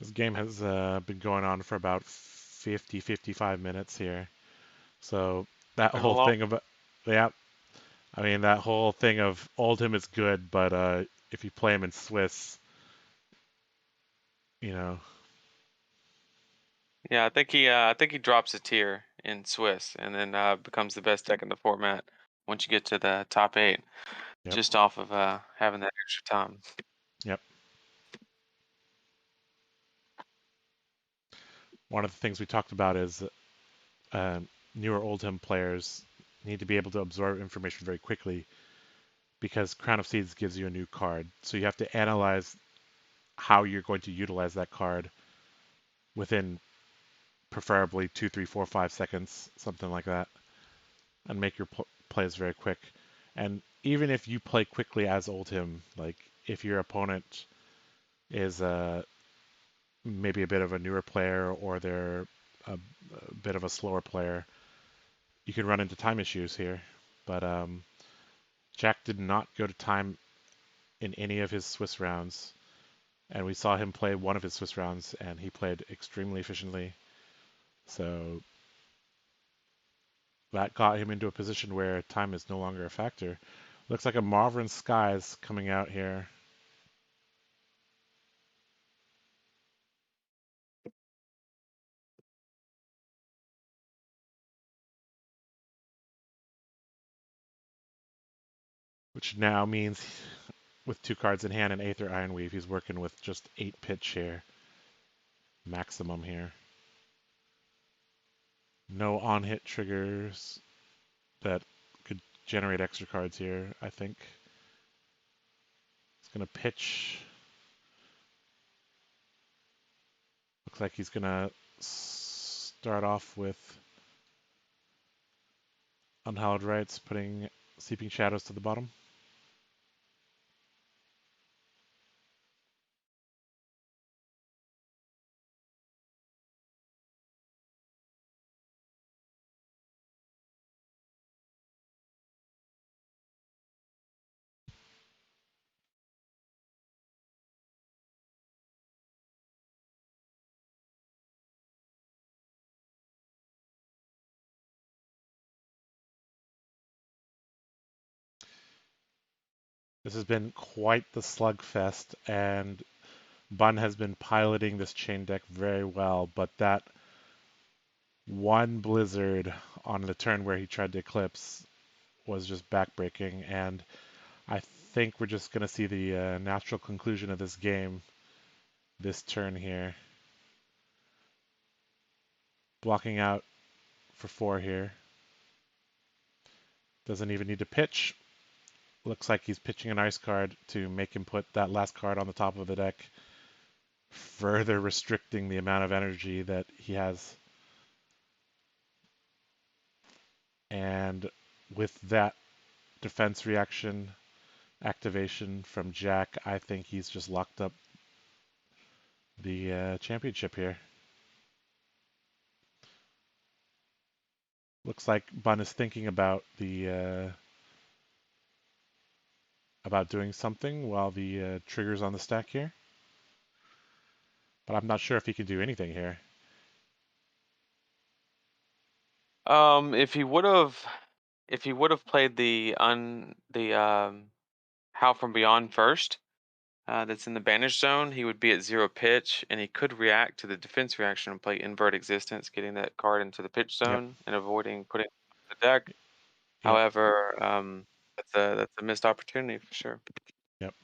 This game has been going on for about 55 minutes here. So that Been a whole lot. thing about, yeah, I mean, that whole thing of Oldhim is good, but if you play him in Swiss, you know. Yeah, I think he drops a tier in Swiss and then becomes the best deck in the format once you get to the top 8, Yep. just off of having that extra time. Yep. One of the things we talked about is newer Oldhim players need to be able to absorb information very quickly because Crown of Seeds gives you a new card. So you have to analyze how you're going to utilize that card within preferably 2, 3, 4, 5 seconds, something like that, and make your plays very quick. And even if you play quickly as Oldhim, like if your opponent is maybe a bit of a newer player or they're a bit of a slower player, you can run into time issues here. But Jack did not go to time in any of his Swiss rounds, and we saw him play one of his Swiss rounds, and he played extremely efficiently. So that got him into a position where time is no longer a factor. Looks like a Marvin Skies coming out here. Which now means with 2 cards in hand and Aether Ironweave, he's working with just 8 pitch here. Maximum here. No on-hit triggers that could generate extra cards here, I think. He's going to pitch. Looks like he's going to start off with Unhallowed Rites, putting Seeping Shadows to the bottom. This has been quite the slugfest, and Bun has been piloting this Chane deck very well, but that one Blizzard on the turn where he tried to Eclipse was just backbreaking, and I think we're just going to see the natural conclusion of this game this turn here. Blocking out for 4 here. Doesn't even need to pitch. Looks like he's pitching an ice card to make him put that last card on the top of the deck, further restricting the amount of energy that he has. And with that defense reaction activation from Jack, I think he's just locked up the championship here. Looks like Bun is thinking about the about doing something while the trigger's on the stack here. But I'm not sure if he can do anything here. If he would have played the How from Beyond first, that's in the banish zone, he would be at 0 pitch, and he could react to the defense reaction and play Invert Existence, getting that card into the pitch Yep. zone and avoiding putting it on the deck. Yep. However, that's a missed opportunity for sure. Yep.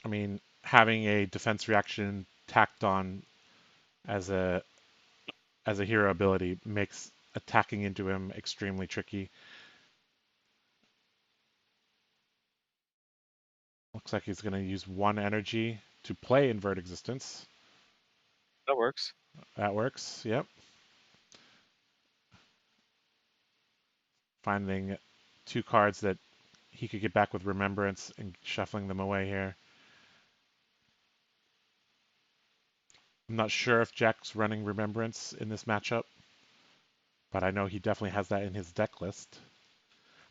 I mean, having a defense reaction tacked on as a hero ability makes attacking into him extremely tricky. Looks like he's going to use 1 energy to play Invert Existence. That works. That works, yep. Finding 2 cards that he could get back with Remembrance and shuffling them away here. I'm not sure if Jack's running Remembrance in this matchup, but I know he definitely has that in his deck list.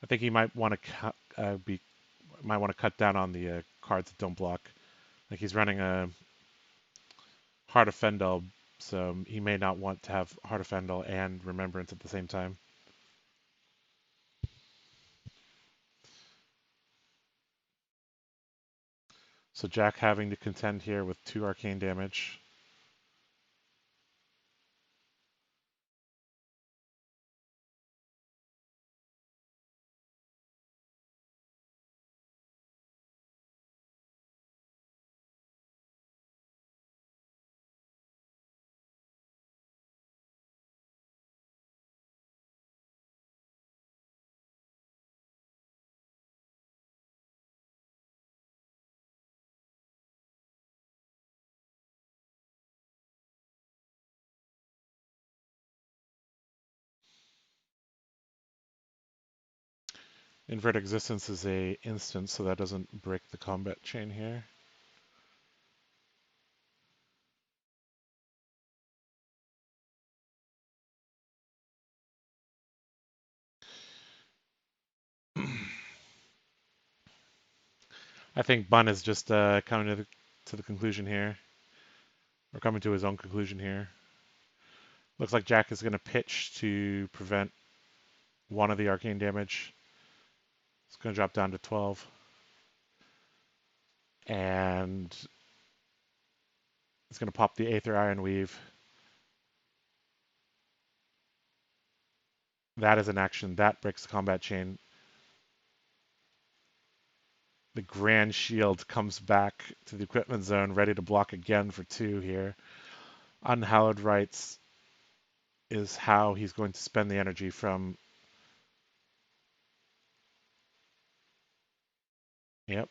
I think he might want to cut down on the cards that don't block. Like he's running a Heart of Fendel, so he may not want to have Heart of Fendel and Remembrance at the same time. So Jack having to contend here with 2 arcane damage. Invert Existence is a instant, so that doesn't break the combat chain here. I think Bun is just coming to the conclusion here, or coming to his own conclusion here. Looks like Jack is going to pitch to prevent 1 of the arcane damage. It's going to drop down to 12. And it's going to pop the Aether Iron Weave. That is an action. That breaks the combat chain. The Grand Shield comes back to the equipment zone, ready to block again for 2 here. Unhallowed Rites is how he's going to spend the energy from... Yep.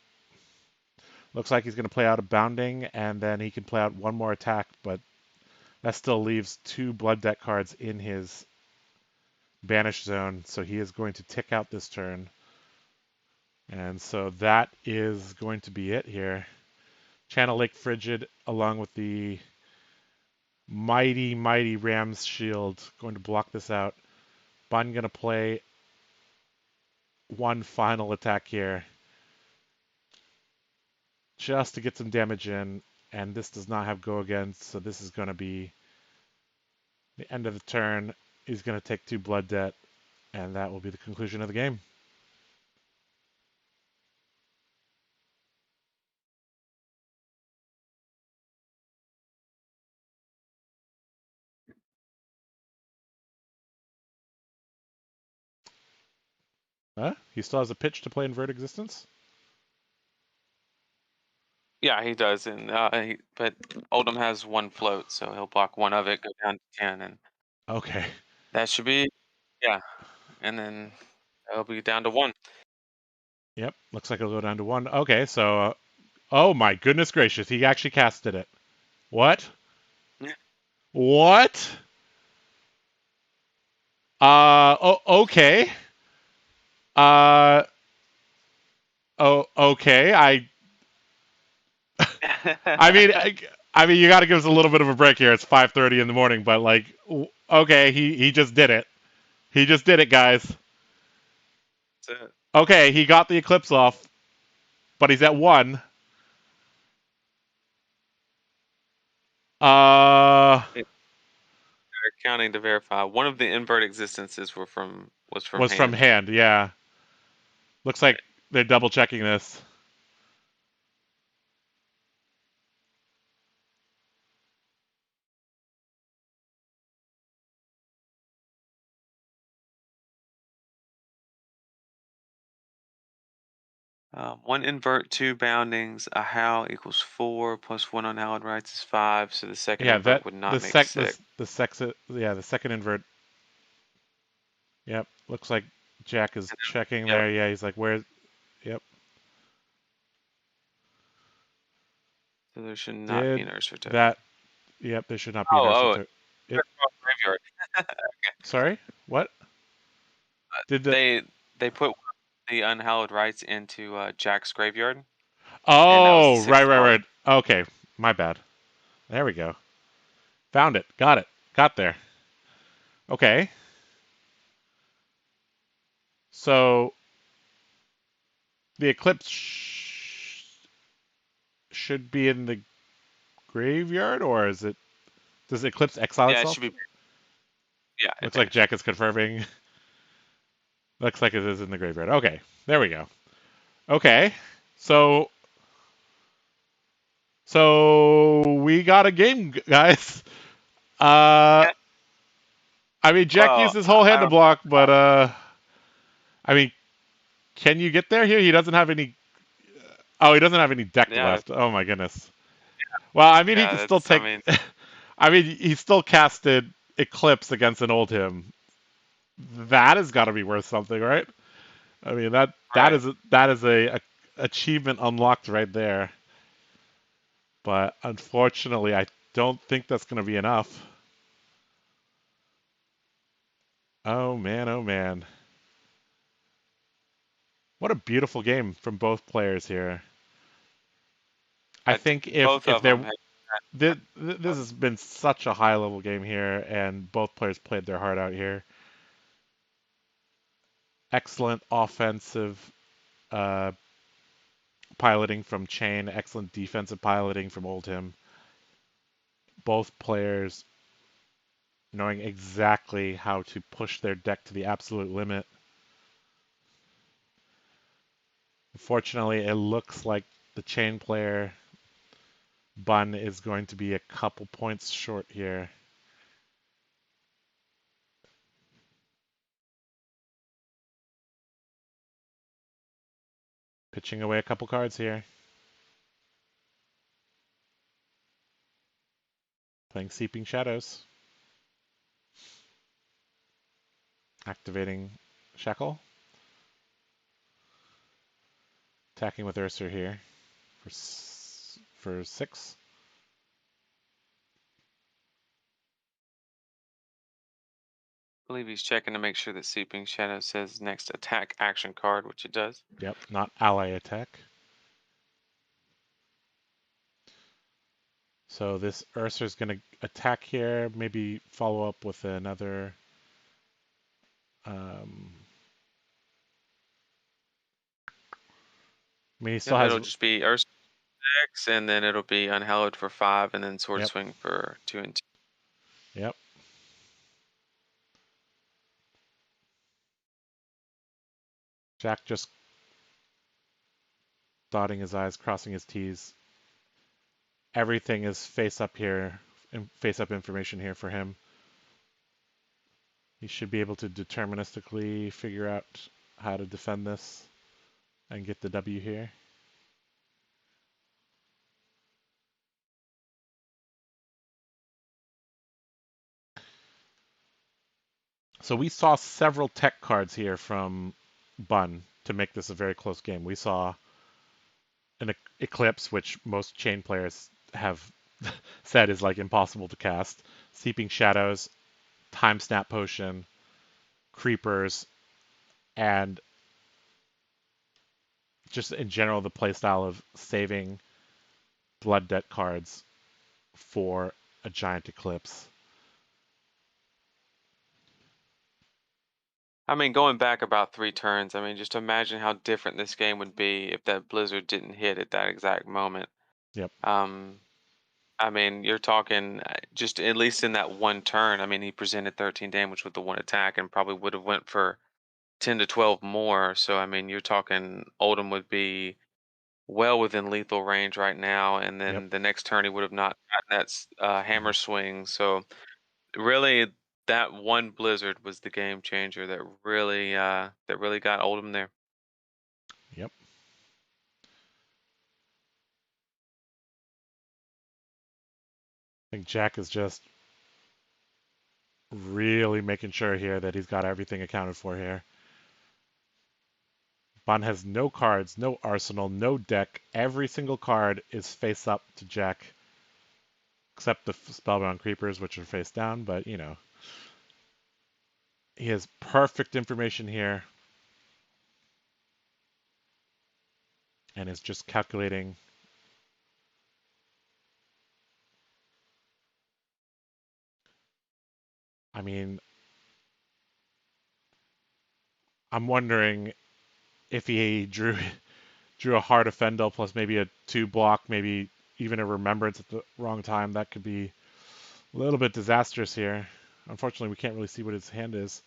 Looks like he's going to play out a Bounding, and then he can play out 1 more attack, but that still leaves 2 Blood Debt cards in his Banish zone, so he is going to tick out this turn. And so that is going to be it here. Channel Lake Frigid, along with the mighty, mighty Ram's Shield, going to block this out. Bun going to play 1 final attack here, just to get some damage in, and this does not have go again, so this is going to be the end of the turn. He's going to take 2 Blood Debt, and that will be the conclusion of the game. Huh? He still has a pitch to play Invert Existence? Yeah, he does, and but Oldhim has 1 float, so he'll block 1 of it, go down to 10, and Okay. that should be, yeah, and then he'll be down to 1. Yep, looks like it'll go down to 1. Okay, so... oh my goodness gracious, he actually casted it. What? Yeah. What? Okay. Okay. I mean, you got to give us a little bit of a break here. It's 5:30 in the morning, but like, okay, he just did it. He just did it, guys. That's it. Okay, he got the Eclipse off, but he's at 1. They're counting to verify. 1 of the invert existences was from Was hand. from hand, yeah. Looks like they're double checking this. One invert, 2 boundings, a howl equals 4, plus 1 unhallowed rights is 5, so the second Yeah, invert that would not the make sec 6. the second invert. Yep, looks like Jack is checking Yep. there. Yeah, he's like, where? Yep. So there should not be an Ursa token. That? Yep, there should not be an Ursa token. Yep. Graveyard. Okay. Sorry, what? Did the They put the unhallowed rights into Jack's graveyard? Oh, and that was the 6th right. Okay, my bad. There we go. Found it. Got it. Got there. Okay. So the Eclipse should be in the graveyard, or is it? Does Eclipse exile Yeah, it itself? should be. Yeah. Looks like Jack is confirming. Looks like it is in the graveyard. Okay, there we go. Okay, so So we got a game, guys. I mean, Jack used his whole hand to block, but I mean, can you get there here? He doesn't have any. Oh, he doesn't have any deck left. Oh my goodness. Well, I mean, he can still take. I mean, he still casted Eclipse against an Oldhim. That has got to be worth something, right? I mean, that is a achievement unlocked right there. But unfortunately, I don't think that's going to be enough. Oh man, oh man. What a beautiful game from both players here. I think if there this has been such a high level game here, and both players played their heart out here. Excellent offensive piloting from Chane, excellent defensive piloting from Oldhim. Both players knowing exactly how to push their deck to the absolute limit. Unfortunately, it looks like the Chane player, Bun, is going to be a couple points short here. Pitching away a couple cards here. Playing Seeping Shadows. Activating Shackle. Attacking with Ursa here for 6. I believe he's checking to make sure that Seeping Shadow says next attack action card, which it does. Yep, not ally attack. So this Ursa is going to attack here, maybe follow up with another. I mean, he still has. It'll just be Ursa 6, and then it'll be Unhallowed for 5, and then Sword Swing for 2 and 2. Yep. Jack just dotting his I's, crossing his T's. Everything is face up here, face up information here for him. He should be able to deterministically figure out how to defend this and get the W here. So we saw several tech cards here from Bun to make this a very close game. We saw an Eclipse, which most Chane players have said is like impossible to cast. Seeping Shadows, Time Snap Potion, Creepers, and just in general the playstyle of saving Blood Debt cards for a giant Eclipse. I mean, going back about 3 turns, I mean, just imagine how different this game would be if that Blizzard didn't hit at that exact moment. Yep. I mean, you're talking just at least in that one turn. I mean, he presented 13 damage with the 1 attack and probably would have went for 10 to 12 more. So, I mean, you're talking Oldhim would be well within lethal range right now, and then the next turn he would have not gotten that hammer swing. So, really, that one Blizzard was the game changer that really got Oldhim there. Yep. I think Jack is just really making sure here that he's got everything accounted for here. Bun has no cards, no arsenal, no deck. Every single card is face up to Jack, except the Spellbound Creepers, which are face down, but you know. He has perfect information here and is just calculating. I mean, I'm wondering if he drew a Heart of Fendel plus maybe a 2-block, maybe even a Remembrance at the wrong time. That could be a little bit disastrous here. Unfortunately, we can't really see what his hand is.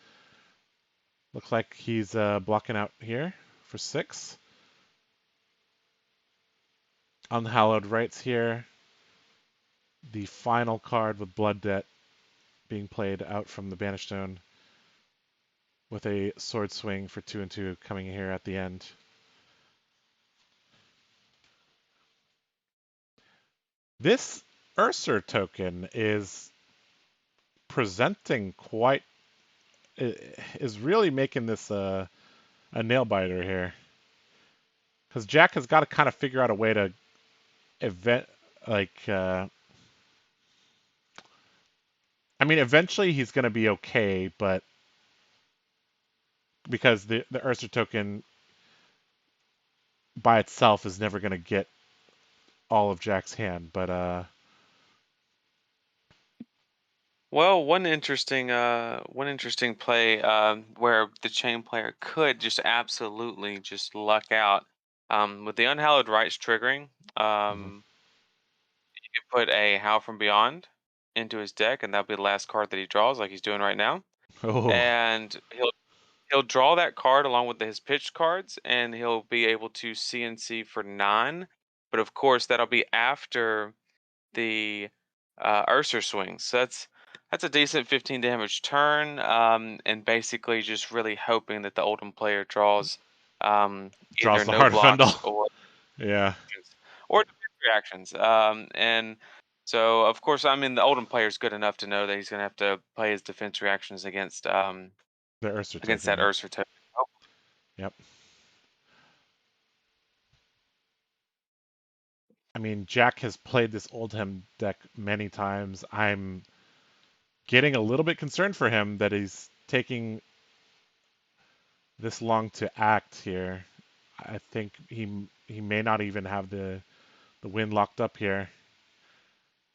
Looks like he's blocking out here for 6. Unhallowed Rites here. the final card with Blood Debt being played out from the Banished Stone with a sword swing for 2 and 2 coming here at the end. This Ursa token is presenting quite, is really making this a nail biter here. Because Jack has got to kind of figure out a way to I mean, eventually he's going to be okay, but because the Ursa token by itself is never going to get all of Jack's hand, but Well, one interesting play where the Chane player could just absolutely just luck out with the Unhallowed Rites triggering. You could put a Howl from Beyond into his deck, and that'll be the last card that he draws, like he's doing right now. oh, And he'll draw that card along with his pitched cards, and he'll be able to CNC for 9. But of course, that'll be after the Ursa swing. So that's a decent 15 damage turn, and basically just really hoping that the Oldhim player draws draws either the no Heart of blocks Fendel. Yeah, or defense reactions. And so of course, I mean, the Oldhim player is good enough to know that he's going to have to play his defense reactions against the Ursa against token, that Ursa token. Oh, Yep. I mean, Jack has played this Oldhim deck many times. I'm getting a little bit concerned for him that he's taking this long to act here. I think he may not even have the win locked up here.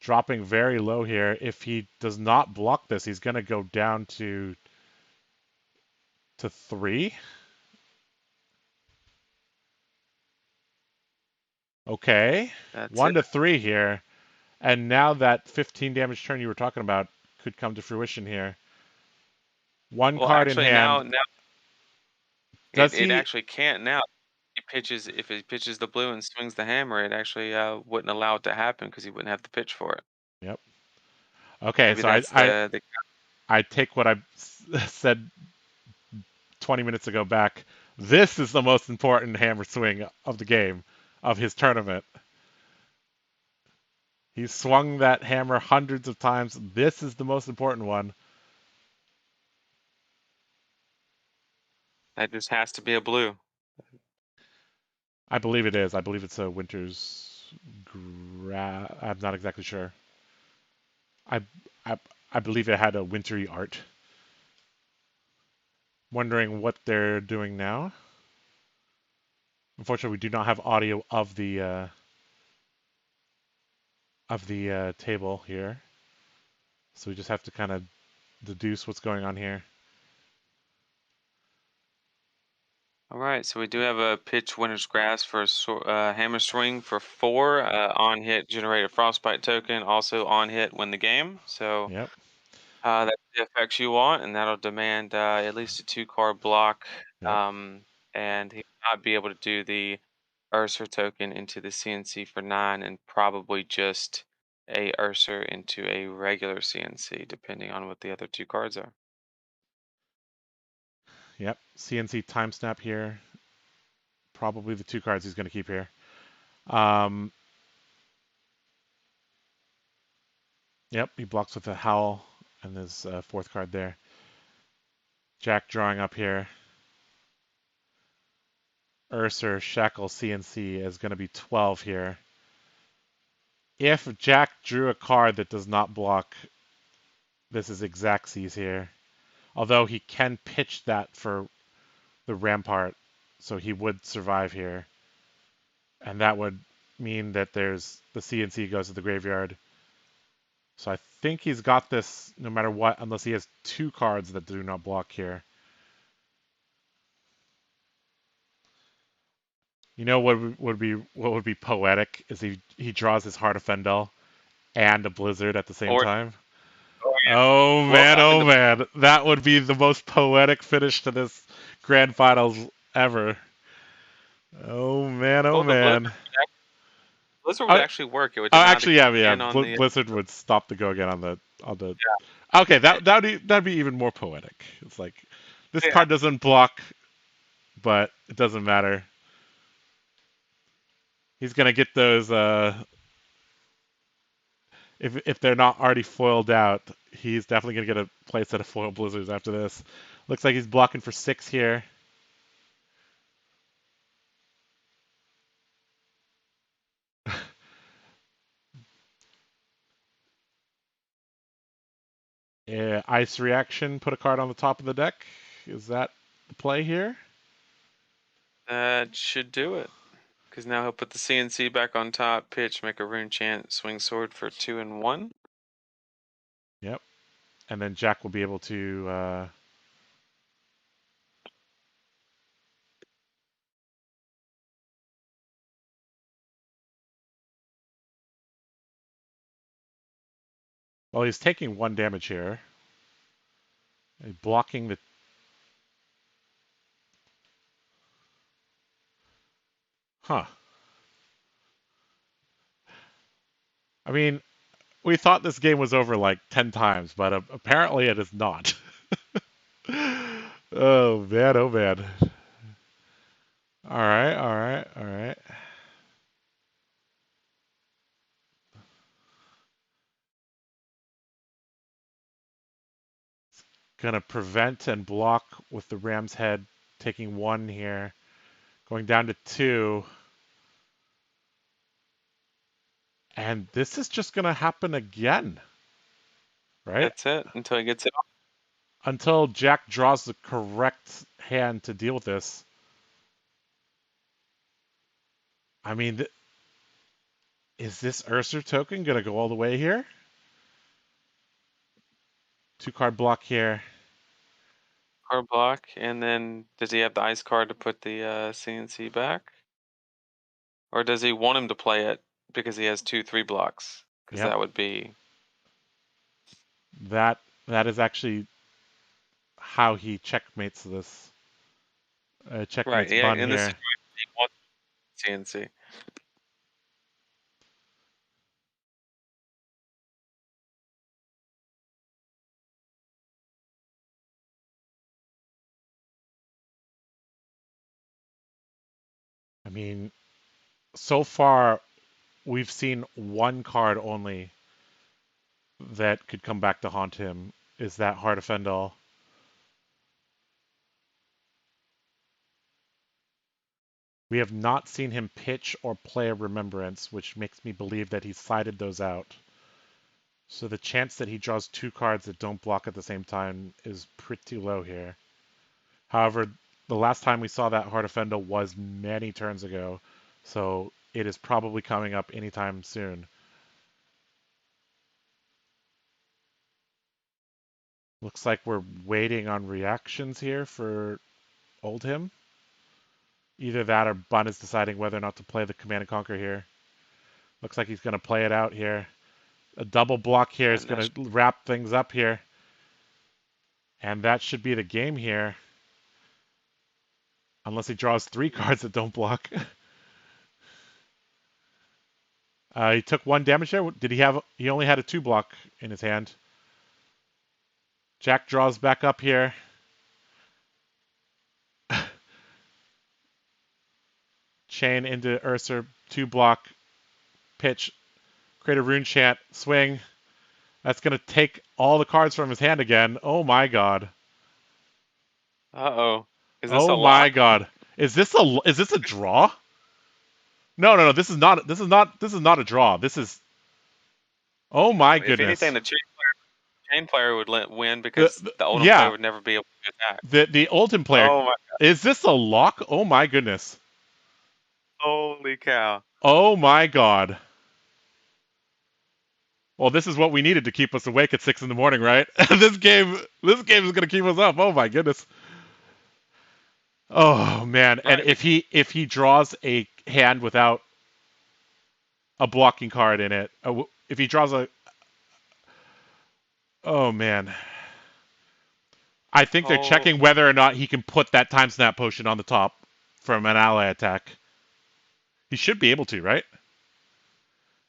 Dropping very low here. If he does not block this, he's going to go down to 3. Okay. that's 1 it. to 3 here. And now that 15 damage turn you were talking about could come to fruition here. One Well, card in actually, hand. now Does it he? actually can't now. If he pitches the blue and swings the hammer, it actually wouldn't allow it to happen because he wouldn't have the pitch for it. Yep. Okay, Maybe so that's the I take what I said 20 minutes ago back. This is the most important hammer swing of the game, of his tournament. He's swung that hammer hundreds of times. This is the most important one. that just has to be a blue. I believe it is. I believe it's a Winter's. I'm not exactly sure. I, I believe it had a wintry art. Wondering what they're doing now. Unfortunately, we do not have audio of the table here, so we just have to kind of deduce what's going on here. All right, so we do have a pitch Winter's Grasp for a hammer swing for 4. On hit, generate a Frostbite token. Also on hit, win the game. So Yep. that's the effects you want, and that'll demand at least a 2-card block. Yep. And he will not be able to do the Ursa token into the CNC for 9, and probably just a Ursa into a regular CNC, depending on what the other 2 cards are. Yep. CNC time snap here. Probably the 2 cards he's going to keep here. Yep, he blocks with a Howl and his 4th card there. Jack drawing up here. Ursa, Shackle, CNC is going to be 12 here. If Jack drew a card that does not block, this is Xaxes here. Although he can pitch that for the Rampart, so he would survive here. And that would mean that there's the CNC goes to the graveyard. So I think he's got this no matter what, unless he has 2 cards that do not block here. You know what would be poetic is he draws his Heart of Fendel and a Blizzard at the same time. Yeah. Oh man, Well, I mean, oh man, that would be the most poetic finish to this grand finals ever. Oh man, oh the man. Blizzard would actually work. It would. Actually, yeah. Blizzard would stop the go again on the. Yeah. Okay, that'd be even more poetic. It's like this card doesn't block, but it doesn't matter. He's gonna get those. If they're not already foiled out, he's definitely gonna get a play set of foil blizzards after this. Looks like he's blocking for 6 here. Ice reaction, put a card on the top of the deck. Is that the play here? That should do it. Because now he'll put the CNC back on top, pitch, make a rune chant, swing sword for 2 and 1. Yep. And then Jack will be able to well, he's taking 1 damage here. He's blocking the... Huh. I mean, we thought this game was over like 10 times, but apparently it is not. Oh, man, oh, man. All right. Gonna prevent and block with the Ram's Head, taking 1 here. Going down to 2. And this is just gonna happen again. Right? That's it, until he gets it off. Until Jack draws the correct hand to deal with this. I mean, is this Ursa token gonna go all the way here? 2-card block here. Card block, and then does he have the ice card to put the CNC back? Or does he want him to play it because he has 2/3 blocks? Because that would be... That is actually how he checkmates this. Checkmates Bun in here. this situation, he wants CNC. I mean, so far, we've seen 1 card only that could come back to haunt him. Is that Heart of Fendel? We have not seen him pitch or play a Remembrance, which makes me believe that he sided those out. So the chance that he draws 2 cards that don't block at the same time is pretty low here. However, the last time we saw that Heart of Fendel was many turns ago, so it is probably coming up anytime soon. Looks like we're waiting on reactions here for Oldhim. Either that or Bun is deciding whether or not to play the Command and Conquer here. Looks like he's going to play it out here. A double block here is going to wrap things up here. And that should be the game here. Unless he draws 3 cards that don't block. He took 1 damage there. Did he have... He only had a 2 block in his hand. Jack draws back up here. Chane into Ursa, 2 block, pitch, create a rune chant, swing. That's going to take all the cards from his hand again. Oh my god. Uh-oh. Is this oh my god. Is this a draw? No. This is not a draw. This is... Oh my goodness. If anything, the Chane player would win because the Oldhim player would never be able to attack. The Oldhim player. Oh my god. Is this a lock? Oh my goodness. Holy cow. Oh my god. Well, this is what we needed to keep us awake at 6 in the morning, right? This game is going to keep us up. Oh my goodness. Oh man. Right. And if he draws a hand without a blocking card in it, if he draws a... Oh man. I think they're checking whether or not he can put that time snap potion on the top from an ally attack. He should be able to, right?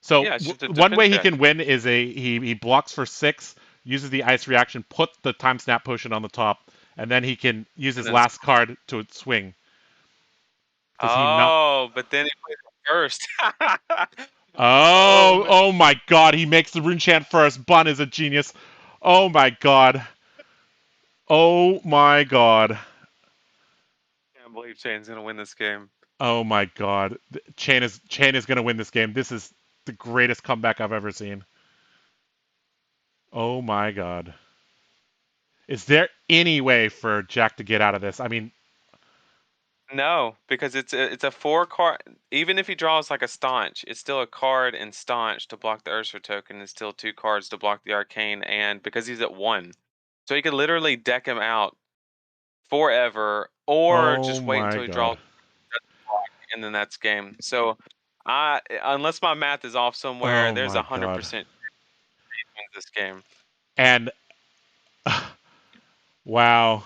So Yeah, it's just a one defense way he check. can win is he blocks for 6, uses the ice reaction, put the time snap potion on the top, and then he can use his And then, last card to swing. Does he not? oh, but then he plays it first. Oh, Oh, man. oh my God! He makes the rune chant first. Bun is a genius. Oh my God. Oh my God. I can't believe Chane's gonna win this game. Oh my God. Chane is gonna win this game. This is the greatest comeback I've ever seen. Oh my God. Is there any way for Jack to get out of this? I mean, No, because it's a 4 card. Even if he draws like a staunch, it's still a card and staunch to block the Ursa token, and still 2 cards to block the arcane. And because he's at 1, so he could literally deck him out forever, or oh just wait my until he draws God. the block, and then that's game. So, unless my math is off somewhere, Oh there's my God. 100% he wins this game. And wow.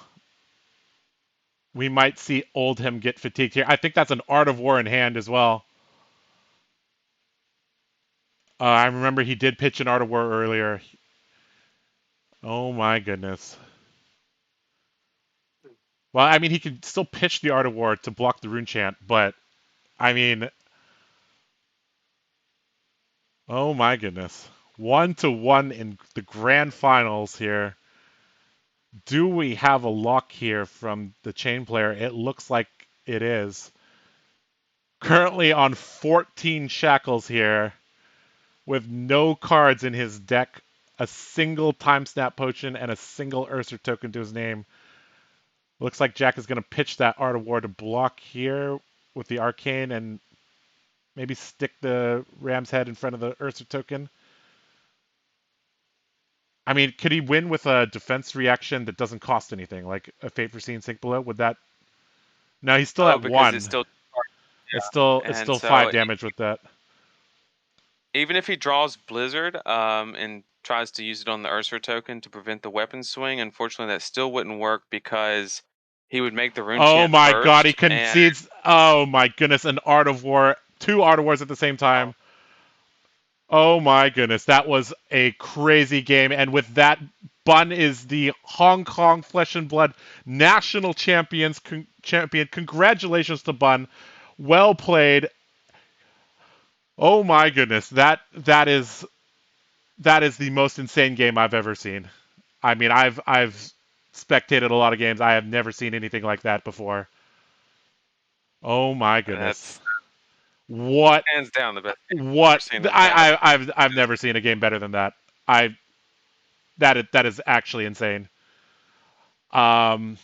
We might see Oldhim get fatigued here. I think that's an Art of War in hand as well. I remember he did pitch an Art of War earlier. Oh my goodness. Well, I mean, he could still pitch the Art of War to block the rune chant, but I mean, oh my goodness. 1-1 in the grand finals here. Do we have a lock here from the Chane player? It looks like it is. Currently on 14 shackles here with no cards in his deck, a single time snap potion, and a single Ursa token to his name. Looks like Jack is going to pitch that Art of War to block here with the Arcane and maybe stick the Ram's Head in front of the Ursa token. I mean, could he win with a defense reaction that doesn't cost anything, like a Fate Foreseen Sink Below? Would that? No, he's still Oh, at because it's 1. still, It's and still so 5 damage with that. even if he draws Blizzard, and tries to use it on the Ursa token to prevent the weapon swing, unfortunately that still wouldn't work because he would make the rune Oh chant my God, he first, and concedes. Oh my goodness, an Art of War, 2 Art of Wars at the same time. Oh my goodness, that was a crazy game. And with that, Bun is the Hong Kong Flesh and Blood National Champion. Congratulations to Bun. Well played. Oh my goodness, that is the most insane game I've ever seen. I mean, I've spectated a lot of games. I have never seen anything like that before. Oh my goodness. that's What hands down the best game I've ever what seen in Battle. I've never seen a game better than that. That is actually insane. Um